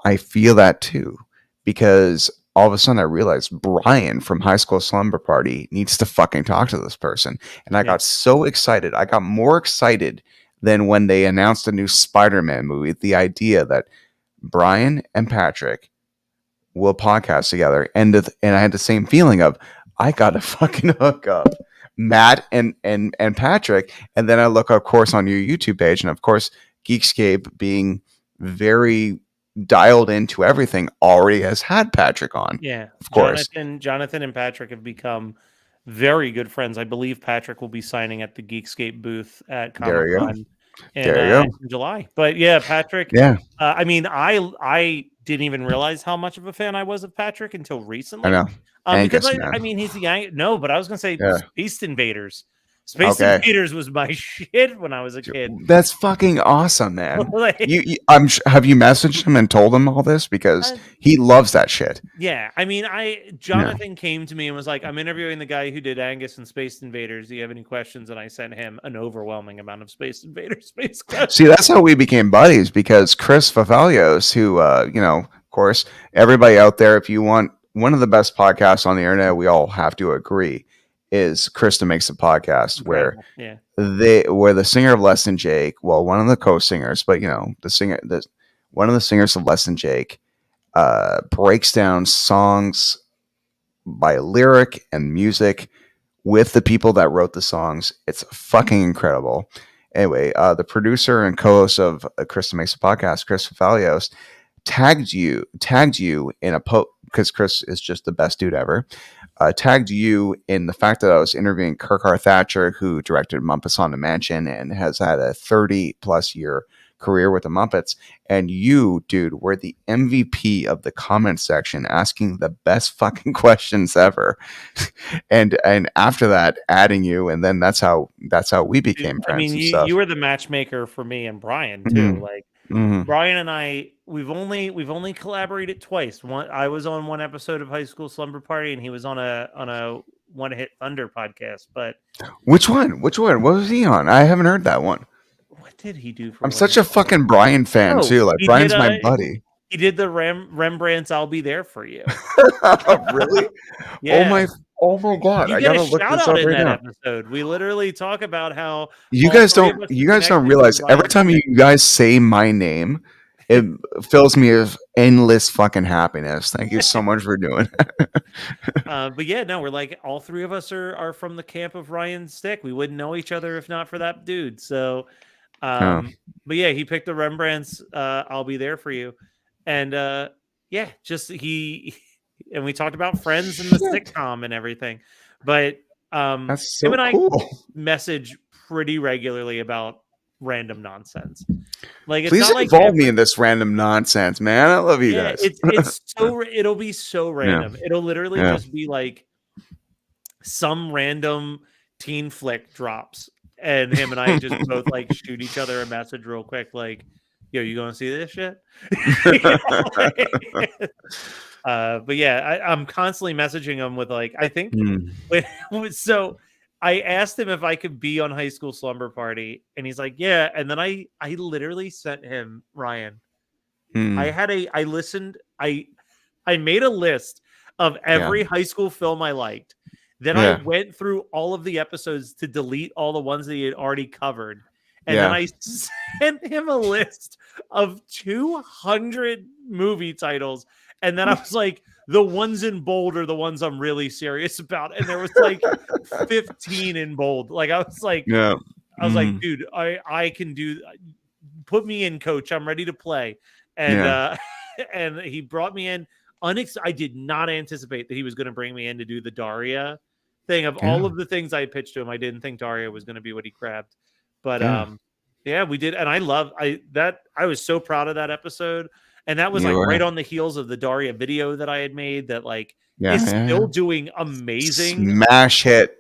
I feel that too, because all of a sudden I realized Brian from High School Slumber Party needs to fucking talk to this person. And I yeah, got so excited. I got more excited than when they announced a new Spider-Man movie. The idea that Brian and Patrick will podcast together. And I had the same feeling of, I got to fucking hook up Matt and Patrick. And then I look, of course, on your YouTube page. And of course, Geekscape being very dialed into everything already has had Patrick on, yeah. of course. Jonathan and Patrick have become very good friends. I believe Patrick will be signing at the Geekscape booth at Comic There you go. Con There you go. in July. But yeah, Patrick. Yeah, I mean, I didn't even realize how much of a fan I was of Patrick until I recently. know. Because Angus, I man. mean, he's the no, but I was gonna say Yeah. Space Invaders. Space Okay. Invaders was my shit when I was a kid. That's fucking awesome, man. Like, Have you messaged him and told him all this, because he loves that shit. yeah, I mean, Jonathan came to me and was like, "I'm interviewing the guy who did Angus and Space Invaders. Do you have any questions?" And I sent him an overwhelming amount of Space Invaders space questions. See, that's how we became buddies, because Chris Fafalios, who, of course, everybody out there, if you want one of the best podcasts on the internet, we all have to agree, is Krista Makes a Podcast, where yeah, the singer of Less Than Jake, well, one of the co-singers, but one of the singers of Less Than Jake, breaks down songs by lyric and music with the people that wrote the songs. It's fucking incredible. Anyway, the producer and co-host of Chris Makes a Podcast, Chris Fafalios, tagged you in a post because Chris is just the best dude ever. Tagged you in the fact that I was interviewing Kirk R. Thatcher, who directed Muppets on the Mansion and has had a 30+ year career with the Muppets. And you, dude, were the MVP of the comment section, asking the best fucking questions ever. and after that, adding you, and then that's how we became friends. I mean, you were the matchmaker for me and Brian too. Mm-hmm. Like Brian and I, we've only collaborated twice. I was on one episode of High School Slumber Party, and he was on a One Hit Thunder podcast. But which one? What was he on? I haven't heard that one. What did he do for? I'm such a fucking Brian fan too. Like Brian's my buddy. He did the Rembrandt's "I'll Be There for You." Really? Yeah. Oh my god! I gotta look this up right now. Episode, we literally talk about how you guys don't realize every time you guys say my name, it fills me with endless fucking happiness. Thank you so much for doing it. But yeah, no, we're like all three of us are from the camp of Ryan Stick. We wouldn't know each other if not for that dude. So, but yeah, he picked the Rembrandt's "I'll Be There for You," and yeah, just and we talked about Friends and the sitcom and everything. But that's so him and cool. I message pretty regularly about random nonsense. Like, it's please not involve me in this random nonsense, man. I love you guys. It's so it'll be so random. Yeah. It'll literally just be like some random teen flick drops, and him and I just both like shoot each other a message real quick, like, "Yo, you gonna see this shit?" But yeah, I'm constantly messaging him with like, I think so I asked him if I could be on High School Slumber Party, and he's like, yeah. And then I literally sent him, Ryan. I made a list of every high school film I liked. Then I went through all of the episodes to delete all the ones that he had already covered. And then I sent him a list of 200 movie titles. And then I was like, the ones in bold are the ones I'm really serious about. And there was like 15 in bold. Like, I was like, like, dude, I can do, put me in, coach. I'm ready to play. And, and he brought me in. I did not anticipate that he was going to bring me in to do the Daria thing. Of all of the things I pitched to him, I didn't think Daria was going to be what he grabbed. But we did. And I was so proud of that episode. And that was right on the heels of the Daria video that I had made that is still doing amazing.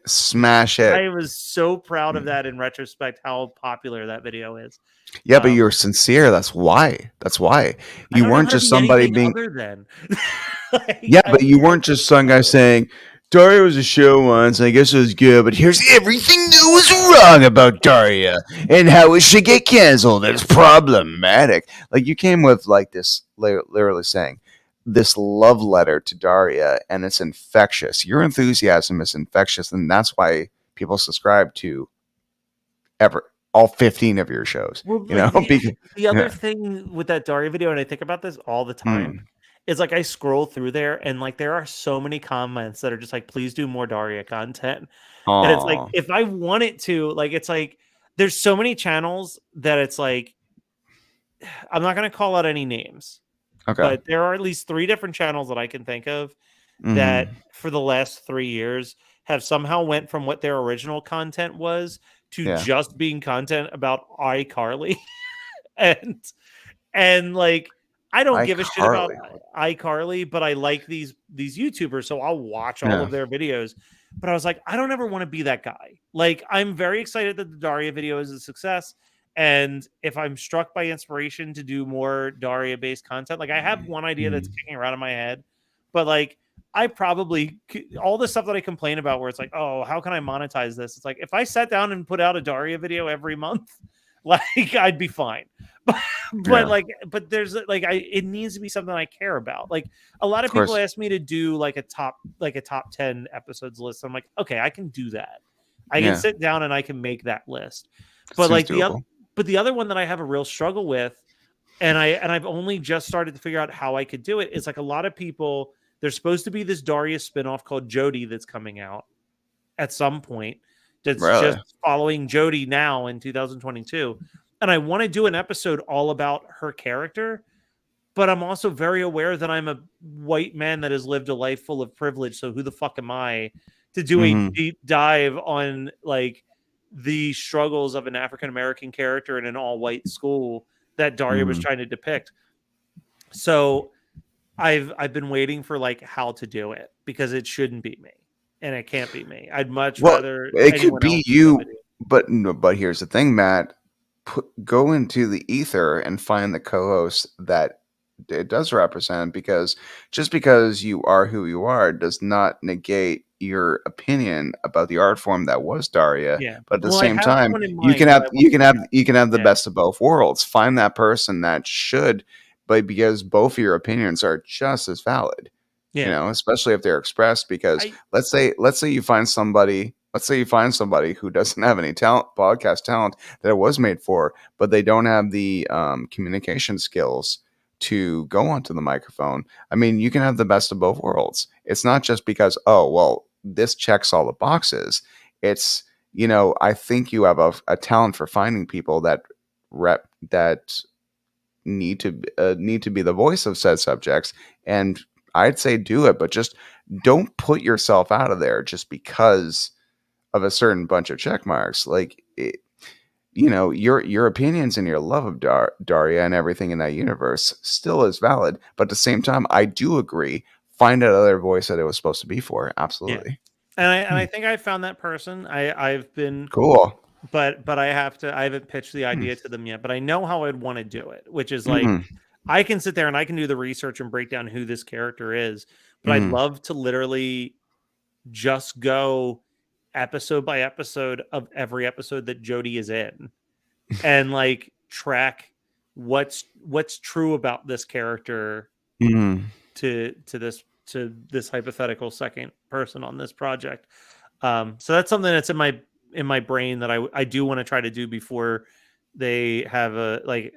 Smash it. I was so proud of that in retrospect, how popular that video is. Yeah, but you were sincere. That's why. You weren't just somebody being other than. But you weren't just some guy saying, Daria was a show once, I guess it was good, but here's everything that was wrong about Daria and how it should get canceled. It's problematic. Like, you came with like this, literally saying this love letter to Daria, and it's infectious. Your enthusiasm is infectious, and that's why people subscribe to all 15 of your shows. Well, the other thing with that Daria video, and I think about this all the time, is like I scroll through there and like there are so many comments that are just like, please do more Daria content. Aww. And it's like, if I wanted to, like, it's like there's so many channels that it's like, I'm not going to call out any names, but there are at least 3 different channels that I can think of that for the last 3 years have somehow went from what their original content was to just being content about iCarly. and like, I don't give a shit about iCarly, but I like these YouTubers, so I'll watch all of their videos. But I was like, I don't ever want to be that guy. Like, I'm very excited that the Daria video is a success. And if I'm struck by inspiration to do more Daria-based content, like I have one idea that's kicking around in my head, but like I probably all the stuff that I complain about where it's like, oh, how can I monetize this? It's like, if I sat down and put out a Daria video every month, like I'd be fine. But there's like it needs to be something I care about. Like a lot of people ask me to do like a top 10 episodes list. I'm like, okay, I can do that. I can sit down and I can make that list. But like the other one that I have a real struggle with, and I've only just started to figure out how I could do it, is like a lot of people, there's supposed to be this Daria spinoff called Jodie that's coming out. at some point that's Really? just following Jodie now in 2022. And I want to do an episode all about her character, but I'm also very aware that I'm a white man that has lived a life full of privilege. So who the fuck am I to do a Mm-hmm. deep dive on like the struggles of an African American character in an all white school that Daria was Mm-hmm. trying to depict? So I've been waiting for like how to do it because it shouldn't be me and it can't be me. I'd much Well, rather it could anyone be else do that you, video. but no, but here's the thing, Matt. Go into the ether and find the co-host that it does represent, because just because you are who you are does not negate your opinion about the art form that was Daria. Yeah. But at the Well, I same have time, someone in you can mind that have I want to look at. the Yeah. best of both worlds. Find that person that should, but because both of your opinions are just as valid, Yeah. especially if they're expressed. Because I let's say you find somebody. Let's say you find somebody who doesn't have any talent, podcast talent that it was made for, but they don't have the communication skills to go onto the microphone. I mean, you can have the best of both worlds. It's not just because, oh, well, this checks all the boxes. It's, I think you have a talent for finding people that need to be the voice of said subjects, and I'd say do it, but just don't put yourself out of there just because of a certain bunch of check marks. Like, your opinions and your love of Daria and everything in that universe still is valid, but at the same time, I do agree. Find that other voice that it was supposed to be for. yeah. Absolutely. And I think I found that person. I've been Cool. but I haven't pitched the Hmm. idea to them yet, but I know how I'd want to do it, which is like Mhm. I can sit there and I can do the research and break down who this character is, but I'd Mhm. love to literally just go episode by episode of every episode that Jodie is in and like track what's true about this character Mhm. to this hypothetical second person on this project. So that's something that's in my brain that I do want to try to do before they have a like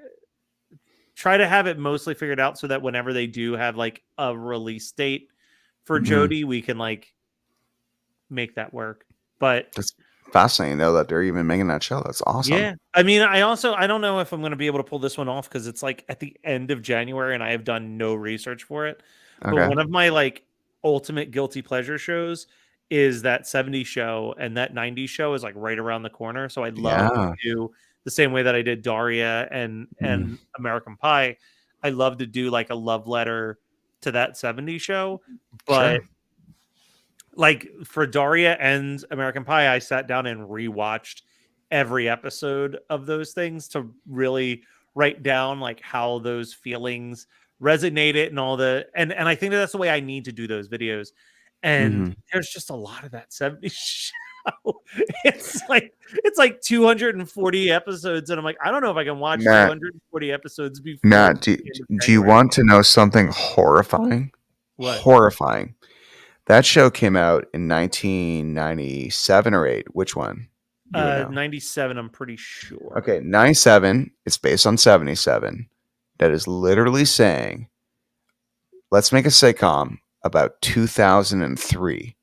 try to have it mostly figured out so that whenever they do have like a release date for Mhm. Jodie, we can like make that work. But That's fascinating, though, that they're even making that show. That's awesome. yeah, I mean, I don't know if I'm going to be able to pull this one off because it's like at the end of January and I have done no research for it. But Okay. one of my like ultimate guilty pleasure shows is that 70s show, and that 90s show is like right around the corner. So I'd love to Yeah. do the same way that I did Daria and Mhm. American Pie. I love to do like a love letter to that 70s show, but Sure. like for Daria and American Pie, I sat down and rewatched every episode of those things to really write down like how those feelings resonated and all and I think that's the way I need to do those videos. And Mhm. there's just a lot of that 70s show. It's like 240 episodes, and I'm like, I don't know if I can watch Matt, 240 episodes before Matt, the end of do you January. want to know something horrifying? What? Horrifying. That show came out in 1997 or 8. Which one? You would know. 97, I'm pretty sure. Okay, 97. It's based on 77. That is literally saying, let's make a sitcom about 2003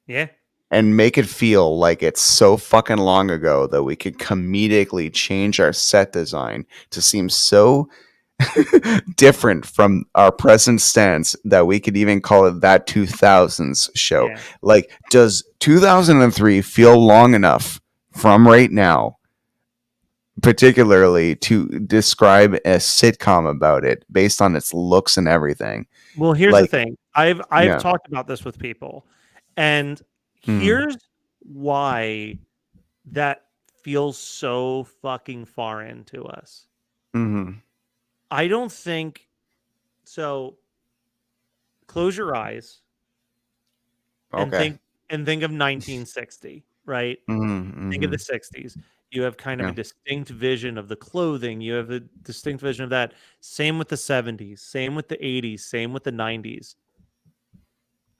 Yeah. and make it feel like it's so fucking long ago that we could comedically change our set design to seem so different from our present stance that we could even call it that 2000s show. Yeah. Like, does 2003 feel long enough from right now, particularly to describe a sitcom about it based on its looks and everything? Well, here's the Like, thing. I've yeah. talked about this with people, and Mm, here's why that feels so fucking far into us. mm-hmm. I don't think so. Close your eyes and Okay. think of 1960, right? Mm-hmm, Think of mm-hmm. the 60s. You have kind of a Yeah. distinct vision of the clothing. You have a distinct vision of that. Same with the 70s, same with the 80s, same with the 90s.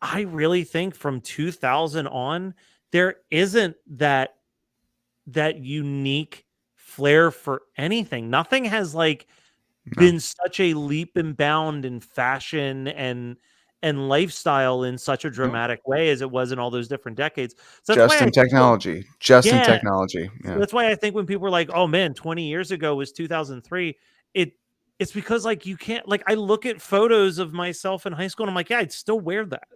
I really think from 2000 on, there isn't that unique flair for anything. Nothing has like No. been such a leap and bound in fashion and lifestyle in such a dramatic way as it was in all those different decades. So that's why Just I in feel, technology. Just in yeah. technology. So Yeah. that's why I think when people are like, "Oh man, 20 years ago was 2003," it it's because like you can't like I look at photos of myself in high school and I'm like, yeah, I'd still wear that.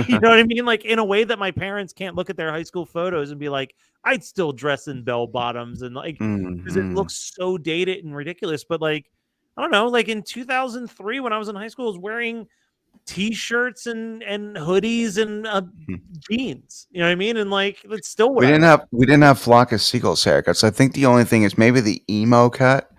You know what I mean? Like in a way that my parents can't look at their high school photos and be like, I'd still dress in bell bottoms and like because it Mhm. looks so dated and ridiculous. But like, I don't know, like in 2003 when I was in high school, I was wearing t-shirts and hoodies and jeans. You know what I mean? And like that's still what We I didn't wear. have Flock of Seagulls haircuts. I think the only thing is maybe the emo cut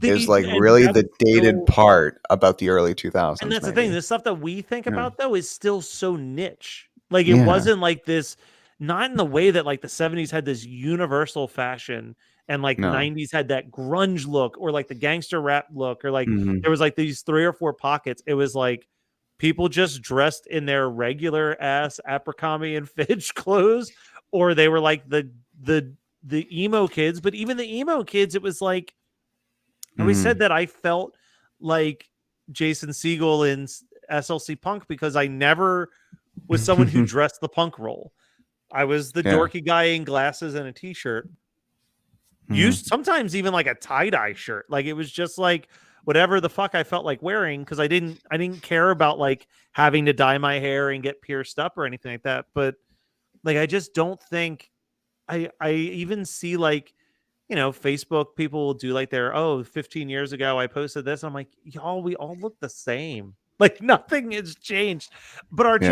is like And really that the was dated still part about the early and 2000s that's the thing, maybe. the stuff that we think Yeah. about though is still so niche. Like it Yeah. wasn't like this, not in the way that like the 70s had this universal fashion and like No. 90s had that grunge look or like the gangster rap look or like Mhm. there was like these three or four pockets. It was like people just dressed in their regular ass Abercrombie and Fitch clothes, or they were like the emo kids. But even the emo kids, it was like I always said Mhm. that I felt like Jason Segel in SLC Punk because I never was someone who dressed the punk role. I was the Yeah. dorky guy in glasses and a t-shirt. Used Mhm. sometimes even like a tie-dye shirt. Like it was just like whatever the fuck I felt like wearing because I didn't care about like having to dye my hair and get pierced up or anything like that. But like I just don't think I even see like Facebook people will do like their 15 years ago I posted this. I'm like, y'all, we all look the same. Like nothing has changed. But Yeah.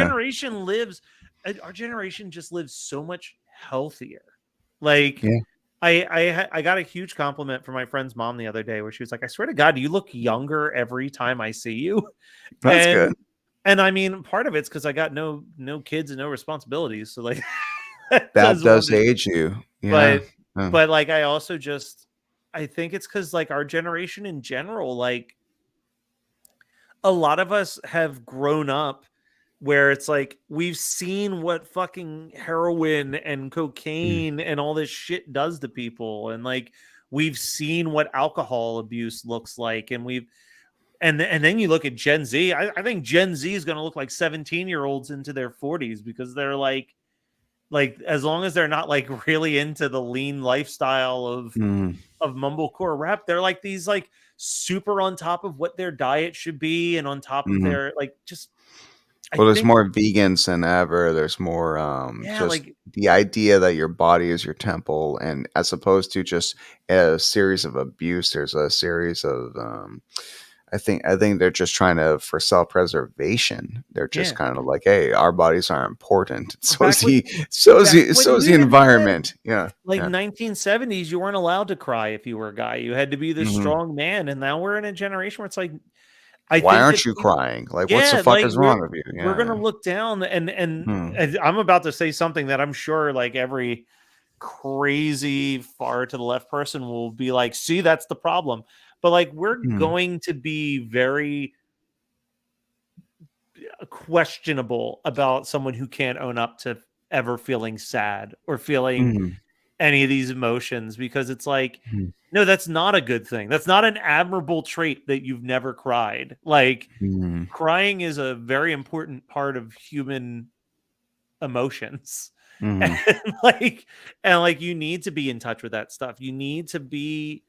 our generation just lives so much healthier. Like Yeah. I got a huge compliment from my friend's mom the other day where she was like, I swear to God, you look younger every time I see you. That's good. And I mean, part of it's because I got no kids and no responsibilities. So like that That does does wonders. age you. Yeah. But Yeah. but like I also just I think it's because like our generation in general, like a lot of us have grown up where it's like we've seen what fucking heroin and Mm. cocaine and all this shit does to people, and like we've seen what alcohol abuse looks like, and and then you look at Gen Z. I think Gen Z is going to look like 17-year-olds into their 40s because they're like as long as they're not like really into the lean lifestyle Mhm. of mumblecore rap, they're like these like super on top of what their diet should be and on top of Mhm. their like just I Well, there's think more vegans than ever. There's more yeah, just like the idea that your body is your temple, and as opposed to just a series of abuse, there's a series of I think they're just trying to for self-preservation. They're just yeah. kind of like, hey, our bodies are important. So is Back when he. So is back the when so is you the even had environment. Yeah. like Yeah. 1970s, you weren't allowed to cry if you were a guy. You had to be this Hmm. strong man. And now we're in a generation where it's like I Why think that aren't you people crying? Like, what the yeah, fuck like is wrong with you? we're Yeah. gonna Yeah. look down Hmm. and I'm about to say something that I'm sure like every crazy far to the left person will be like, see, that's the problem. But like we're Hmm. going to be very questionable about someone who can't own up to ever feeling sad or feeling Hmm. any of these emotions because it's like Hmm. no, that's not a good thing. That's not an admirable trait that you've never cried. Like Hmm. crying is a very important part of human emotions. Hmm. And like you need to be in touch with that stuff. You need to be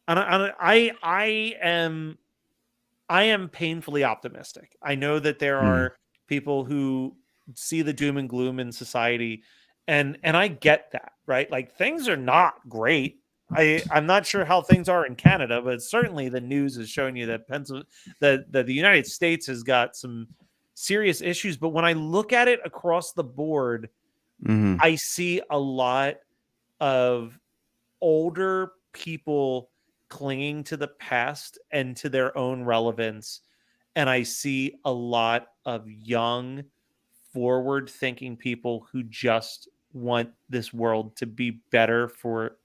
and I am painfully optimistic. I know that there Hmm. are people who see the doom and gloom in society, and I get that, right? Like things are not great. I'm not sure how things are in Canada, but certainly the news is showing you that that the United States has got some serious issues. But when I look at it across the board, Hmm. I see a lot of older people clinging to the past and to their own relevance. And I see a lot of young, forward thinking people who just want this world to be better for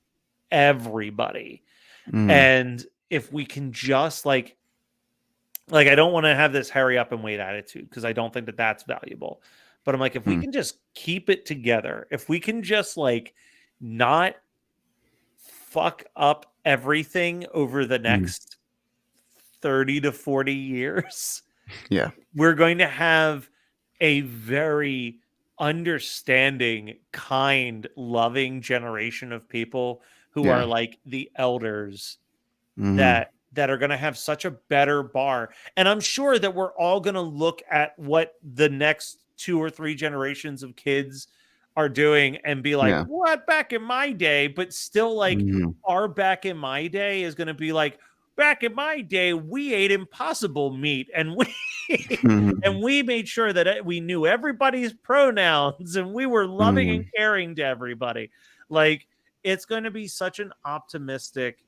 everybody. Hmm. And if we can just like I don't want to have this hurry up and wait attitude because I don't think that that's valuable. But I'm like, if we Hmm. can just keep it together, if we can just like not fuck up everything over the Hmm. next 30 to 40 years Yeah. We're going to have a very understanding, kind, loving generation of people who Yeah. are like the elders Mm-hmm. that are going to have such a better bar. And I'm sure that we're all going to look at what the next 2 or 3 generations of kids are doing and be like, Yeah. what back in my day? But still, like, Mm-hmm. our back in my day is going to be like, back in my day, we ate impossible meat and we Mm-hmm. and we made sure that we knew everybody's pronouns and we were loving and caring to everybody. Like, it's going to be such an optimistic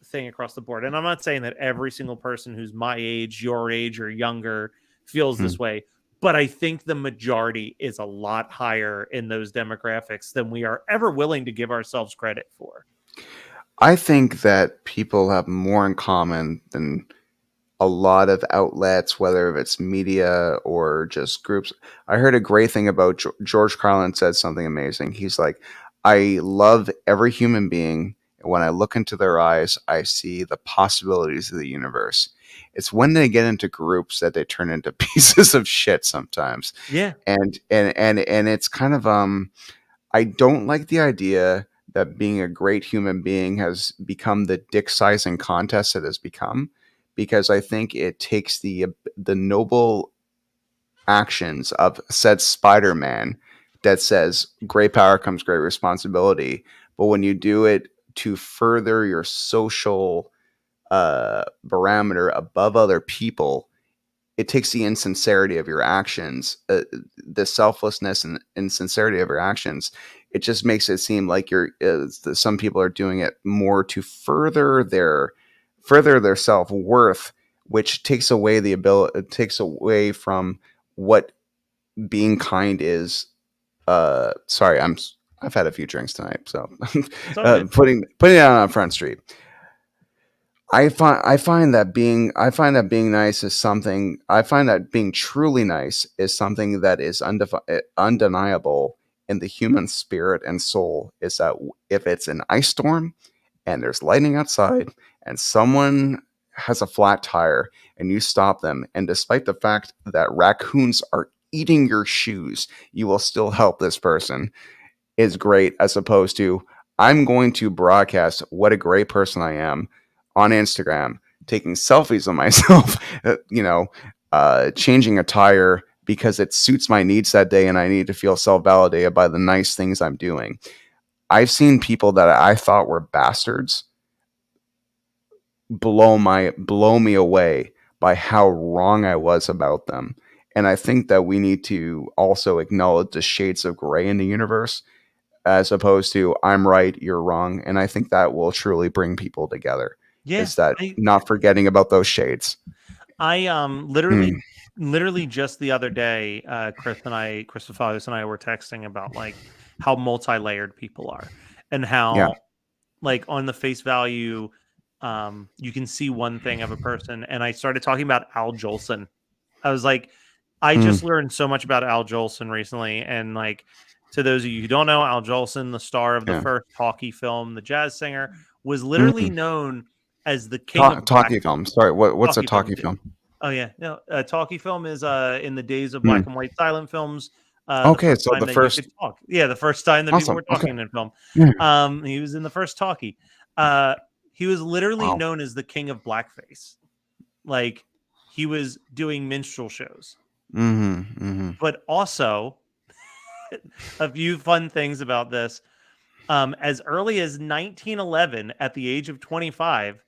thing across the board. And I'm not saying that every single person who's my age, your age, or younger feels Mm-hmm. this way, but I think the majority is a lot higher in those demographics than we are ever willing to give ourselves credit for. I think that people have more in common than a lot of outlets, whether it's media or just groups. I heard a great thing about George Carlin said something amazing. He's like, I love every human being. When I look into their eyes, I see the possibilities of the universe. It's when they get into groups that they turn into pieces of shit sometimes. Yeah. And it's kind of I don't like the idea that being a great human being has become the dick sizing contest it has become, because I think it takes the noble actions of said Spider-Man that says great power comes great responsibility, but when you do it to further your social barometer above other people, it takes the insincerity of your actions, the selflessness and insincerity of your actions. It just makes it seem like some people are doing it more to further their self worth, which takes away the ability. It takes away from what being kind is. Sorry, I've had a few drinks tonight, so It's all good. putting it out on Front Street. I find that being nice is something. I find that being truly nice is something that is undeniable in the human spirit and soul. Is that if it's an ice storm and there's lightning outside and someone has a flat tire and you stop them, and despite the fact that raccoons are eating your shoes, you will still help this person, is great, as opposed to I'm going to broadcast what a great person I am on Instagram, taking selfies of myself, changing a tire because it suits my needs that day and I need to feel self-validated by the nice things I'm doing. I've seen people that I thought were bastards blow me away by how wrong I was about them. And I think that we need to also acknowledge the shades of gray in the universe, as opposed to I'm right, you're wrong. And I think that will truly bring people together. Yeah. Is that not forgetting about those shades? I Mm. literally just the other day, Chris Fathers and I were texting about like how multi-layered people are and Yeah. how like on the face value, you can see one thing of a person. And I started talking about Al Jolson. I was like, I Mm. just learned so much about Al Jolson recently. And like, to those of you who don't know, Al Jolson, the star of the Yeah. first talkie film, The Jazz Singer, was literally Mm. known as the king of Talkie film. Sorry, what's a talkie film. talkie film? Oh yeah, no, a talkie film is in the days of black Mm. and white silent films. The Okay, first so time the that you first. could talk. Yeah, the first time that people Awesome. were Okay. talking in film. Yeah. He was in the first talkie. Uh, he was literally Wow. known as the king of blackface. Like he was doing minstrel shows, Mm-hmm. Mm-hmm. but also a few fun things about this. As early as 1911, at the age of 25,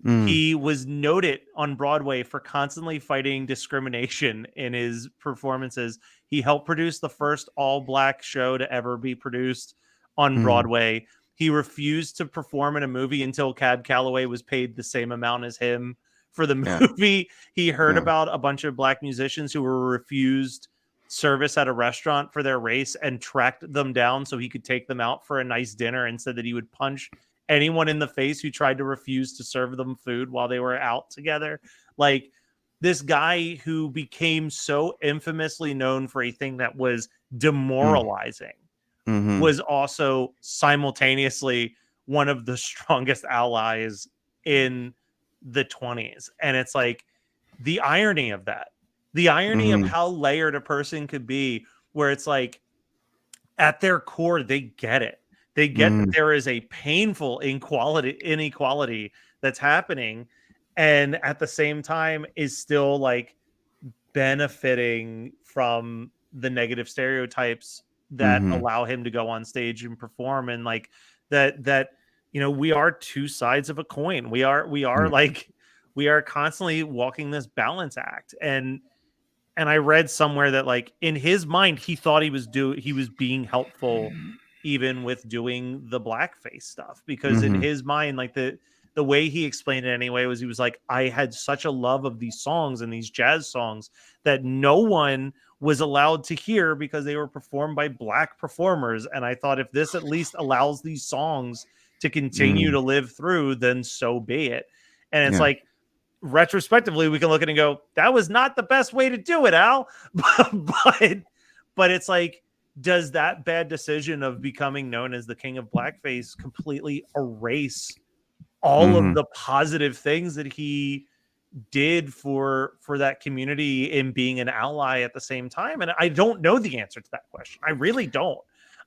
Mm. he was noted on Broadway for constantly fighting discrimination in his performances. He helped produce the first all black show to ever be produced on Mm. Broadway. He refused to perform in a movie until Cab Calloway was paid the same amount as him for the Yeah. movie. He heard Yeah. about a bunch of black musicians who were refused service at a restaurant for their race and tracked them down so he could take them out for a nice dinner, and said that he would punch anyone in the face who tried to refuse to serve them food while they were out together. Like this guy who became so infamously known for a thing that was Mm. demoralizing Mm-hmm. was also simultaneously one of the strongest allies in the 20s. And it's like the irony of that The irony of Mm-hmm. how layered a person could be, where it's like at their core, they get it. They get that Mm-hmm. there is a painful inequality that's happening, and at the same time is still like benefiting from the negative stereotypes that Mm-hmm. allow him to go on stage and perform, and like that we are two sides of a coin. We are Yeah. like we are constantly walking this balance act. And I read somewhere that like in his mind he thought he was being helpful even with doing the blackface stuff, because in Mm-hmm. his mind, like the way he explained it anyway was he was like, I had such a love of these songs and these jazz songs that no one was allowed to hear because they were performed by black performers, and I thought if this at least allows these songs to continue Mm-hmm. to live through, then so be it. And it's Yeah. like retrospectively we can look at it and go, that was not the best way to do it, Al. but but it's like, does that bad decision of becoming known as the king of blackface completely erase all of Mm-hmm. the positive things that he did for that community in being an ally at the same time? And I don't know the answer to that question. I really don't.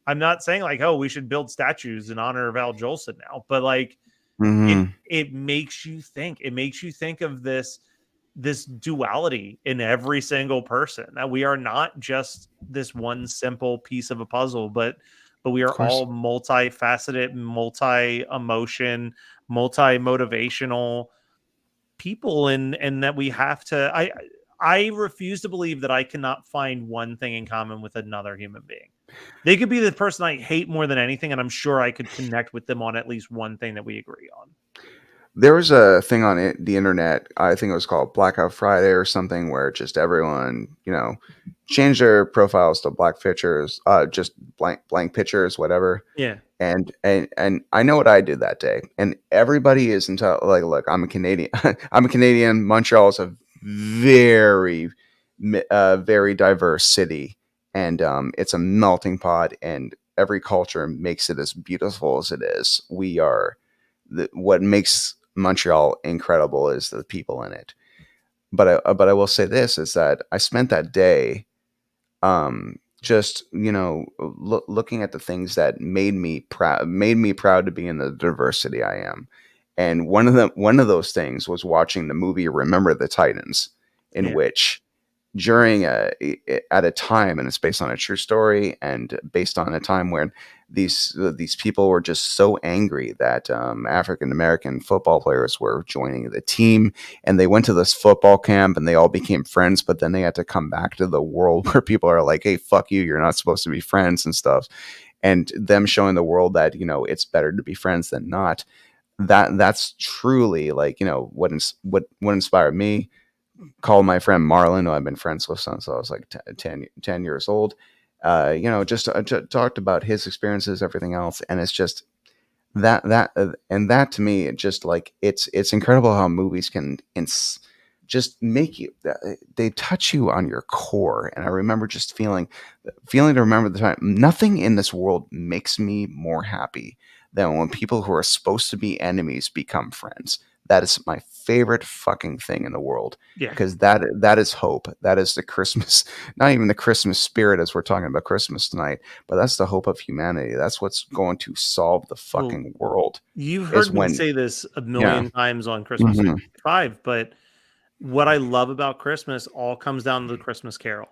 I'm not saying like, oh, we should build statues in honor of Al Jolson now, but like Mm-hmm. it makes you think. It makes you think of this duality in every single person, that we are not just this one simple piece of a puzzle, but we Of are course. all multifaceted, multi-emotion, multi-motivational people, and that we have to I refuse to believe that I cannot find one thing in common with another human being. They could be the person I hate more than anything, and I'm sure I could connect with them on at least one thing that we agree on. There was a thing on the internet. I think it was called Blackout Friday or something, where just everyone, changed their profiles to black pictures, just blank pictures, whatever. Yeah. And I know what I did that day. And everybody is entitled. Like, look, I'm a Canadian. I'm a Canadian. Montreal is a very, very diverse city, and it's a melting pot. And every culture makes it as beautiful as it is. We are what makes Montreal incredible is the people in it. But I will say this is that I spent that day just looking at the things that made me proud to be in the diversity I am. And one of those things was watching the movie Remember the Titans, in Yeah. which during at a time, and it's based on a true story and based on a time when these people were just so angry that African American football players were joining the team, and they went to this football camp and they all became friends, but then they had to come back to the world where people are like, hey, fuck you, you're not supposed to be friends and stuff, and them showing the world that it's better to be friends than not. That's truly like what inspired me. Called my friend Marlon, who I've been friends with since I was like 10 years old. Just talked about his experiences, everything else, and it's just and that to me, it just like it's incredible how movies can just make you, they touch you on your core. And I remember just feeling to remember the time. Nothing in this world makes me more happy than when people who are supposed to be enemies become friends. That is my favorite fucking thing in the world, Yeah. because that is hope. That is the Christmas, not even the Christmas spirit as we're talking about Christmas tonight, but that's the hope of humanity. That's what's going to solve the Well, fucking world. you've Is heard me when say this a yeah. million times on Christmas Hmm. 5, but what I love about Christmas all comes down to the Christmas Carol.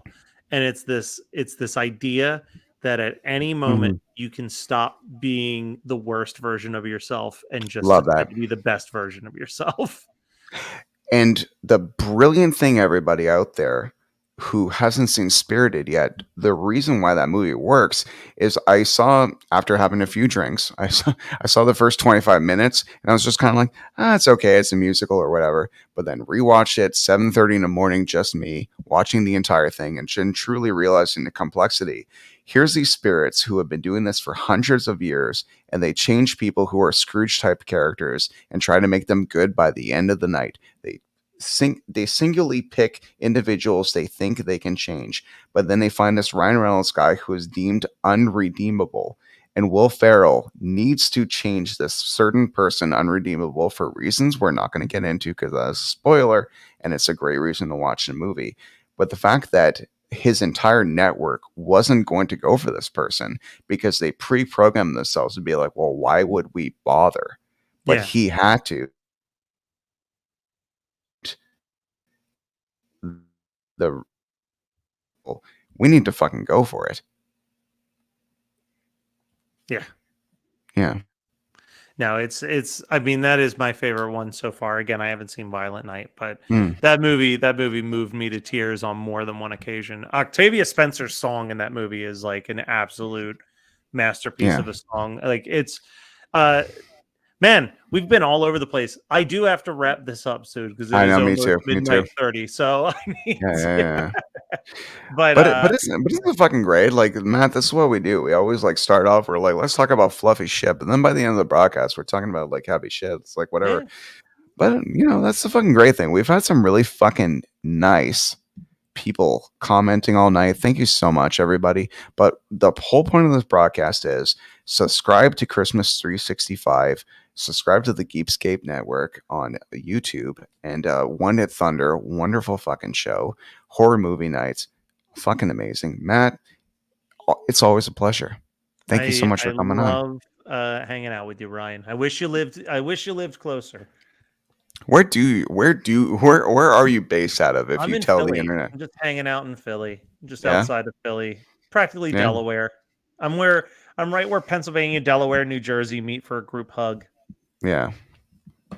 And it's this idea that at any moment Hmm. you can stop being the worst version of yourself and just Love decide that. to be the best version of yourself. And the brilliant thing, everybody out there who hasn't seen Spirited yet, the reason why that movie works is I saw, after having a few drinks, I saw the first 25 minutes and I was just kind of like, it's okay, it's a musical or whatever. But then rewatched it 7:30 in the morning, just me watching the entire thing and truly realizing the complexity. Here's these spirits who have been doing this for hundreds of years, and they change people who are Scrooge type characters and try to make them good by the end of the night. They singularly pick individuals they think they can change, but then they find this Ryan Reynolds guy who is deemed unredeemable, and Will Ferrell needs to change this certain person unredeemable for reasons we're not going to get into because that's a spoiler, and it's a great reason to watch the movie. But the fact that his entire network wasn't going to go for this person because they pre-programmed themselves to be like, well, why would we bother? But Yeah. he had to. The we need to fucking go for it. Yeah. Yeah. No, it's I mean, that is my favorite one so far. Again, I haven't seen Violent Night, but Mm. that movie moved me to tears on more than one occasion. Octavia Spencer's song in that movie is like an absolute masterpiece of a song. Like it's man, we've been all over the place. I do have to wrap this up soon because it is Me almost too. midnight 30. So I need Yeah. but But isn't fucking great? Like, Matt, this is what we do. We always like start off. We're like, let's talk about fluffy shit, but then by the end of the broadcast, we're talking about like heavy shit. It's like whatever. yeah. But that's the fucking great thing. We've had some really fucking nice people commenting all night. Thank you so much, everybody. But the whole point of this broadcast is subscribe to Christmas 365. Subscribe to the Geekscape Network on YouTube and One Hit Thunder, wonderful fucking show. Horror Movie Nights, fucking amazing. Matt, it's always a pleasure. Thank you so much for coming on. I love hanging out with you, Ryan. I wish you lived closer. Where are you based out of? If I'm you in tell Philly. the internet, I'm just hanging out in Philly, just outside of Philly, practically Yeah. Delaware. I'm right where Pennsylvania, Delaware, New Jersey meet for a group hug. Yeah.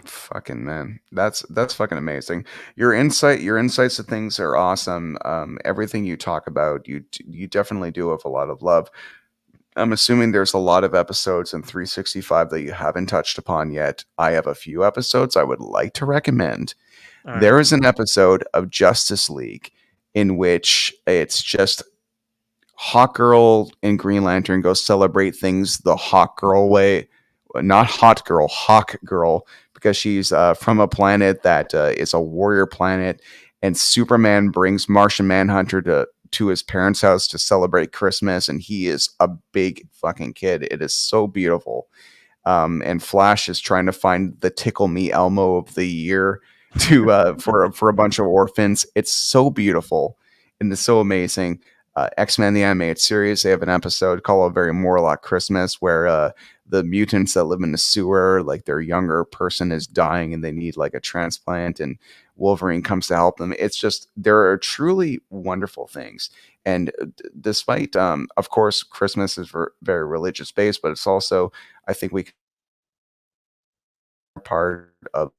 Fucking man, that's fucking amazing. Your insights to things are awesome. Everything you talk about, you definitely do have a lot of love. I'm assuming there's a lot of episodes in 365 that you haven't touched upon yet. I have a few episodes I would like to recommend. All There right. is an episode of Justice League in which it's just Hawkgirl and Green Lantern go celebrate things the Hawkgirl way. Not Hot Girl, Hawk Girl, because she's from a planet that is a warrior planet, and Superman brings Martian Manhunter to his parents' house to celebrate Christmas, and he is a big fucking kid. It is so beautiful. And Flash is trying to find the Tickle Me Elmo of the year to for a bunch of orphans. It's so beautiful and it's so amazing. X-Men the Animated Series, they have an episode called A Very Morlock Christmas where the mutants that live in the sewer, like their younger person is dying and they need like a transplant, and Wolverine comes to help them. It's just, there are truly wonderful things. And despite, of course, Christmas is very religious based, but it's also, I think we part of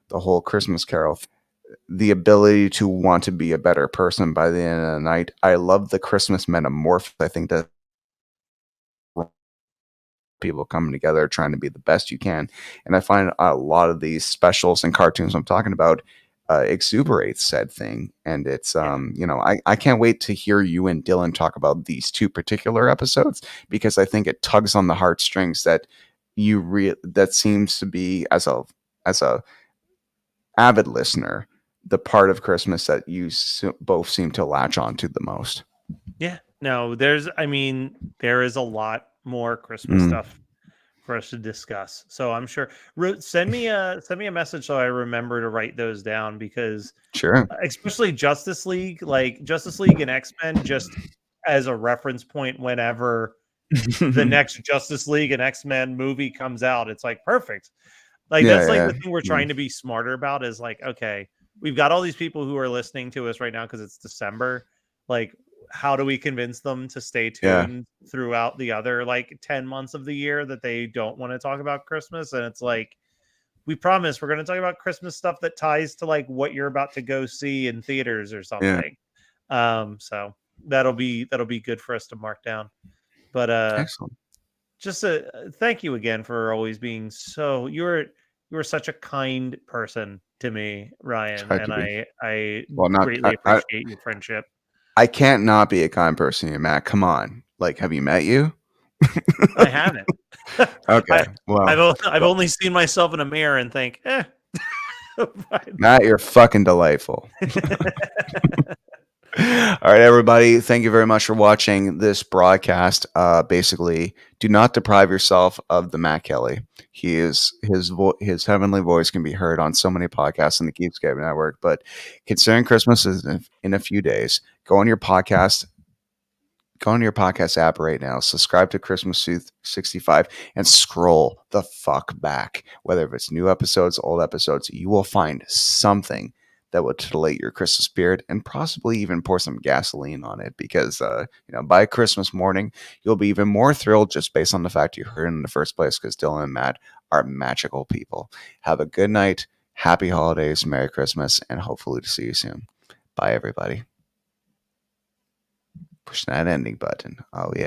the whole Christmas Carol, the ability to want to be a better person by the end of the night. I love the Christmas metamorph. I think that people coming together trying to be the best you can, and I find a lot of these specials and cartoons I'm talking about exuberate said thing. And it's I can't wait to hear you and Dylan talk about these two particular episodes, because I think it tugs on the heartstrings that that seems to be, as a avid listener, the part of Christmas that you both seem to latch on to the most. Yeah, no, there is a lot more Christmas stuff for us to discuss. So I'm sure send me a message so I remember to write those down, because Sure, especially Justice League and X-Men, just as a reference point whenever the next Justice League and X-Men movie comes out, it's like perfect. Like that's the thing we're trying to be smarter about, is like, okay, we've got all these people who are listening to us right now because it's December. Like, how do we convince them to stay tuned throughout the other like 10 months of the year that they don't want to talk about Christmas? And it's like, we promise we're going to talk about Christmas stuff that ties to like what you're about to go see in theaters or something. So that'll be good for us to mark down. But excellent. Just thank you again for always being so. You were such a kind person to me, Ryan, and I greatly appreciate your friendship. I can't not be a kind person here, Matt. Come on, like, have you met you? I haven't. Okay, I've only seen myself in a mirror and think, Matt, you're fucking delightful. All right, everybody. Thank you very much for watching this broadcast. Basically, do not deprive yourself of the Matt Kelly. He is his heavenly voice can be heard on so many podcasts in the Keepscape Network. But considering Christmas is in a few days, go on your podcast app right now, subscribe to Christmas Sooth 65, and scroll the fuck back. Whether if it's new episodes, old episodes, you will find something that will titillate your Christmas spirit and possibly even pour some gasoline on it, because by Christmas morning you'll be even more thrilled just based on the fact you heard it in the first place, because Dylan and Matt are magical people. Have a good night, happy holidays, Merry Christmas, and hopefully to see you soon. Bye, everybody. Push that ending button. Oh, yeah.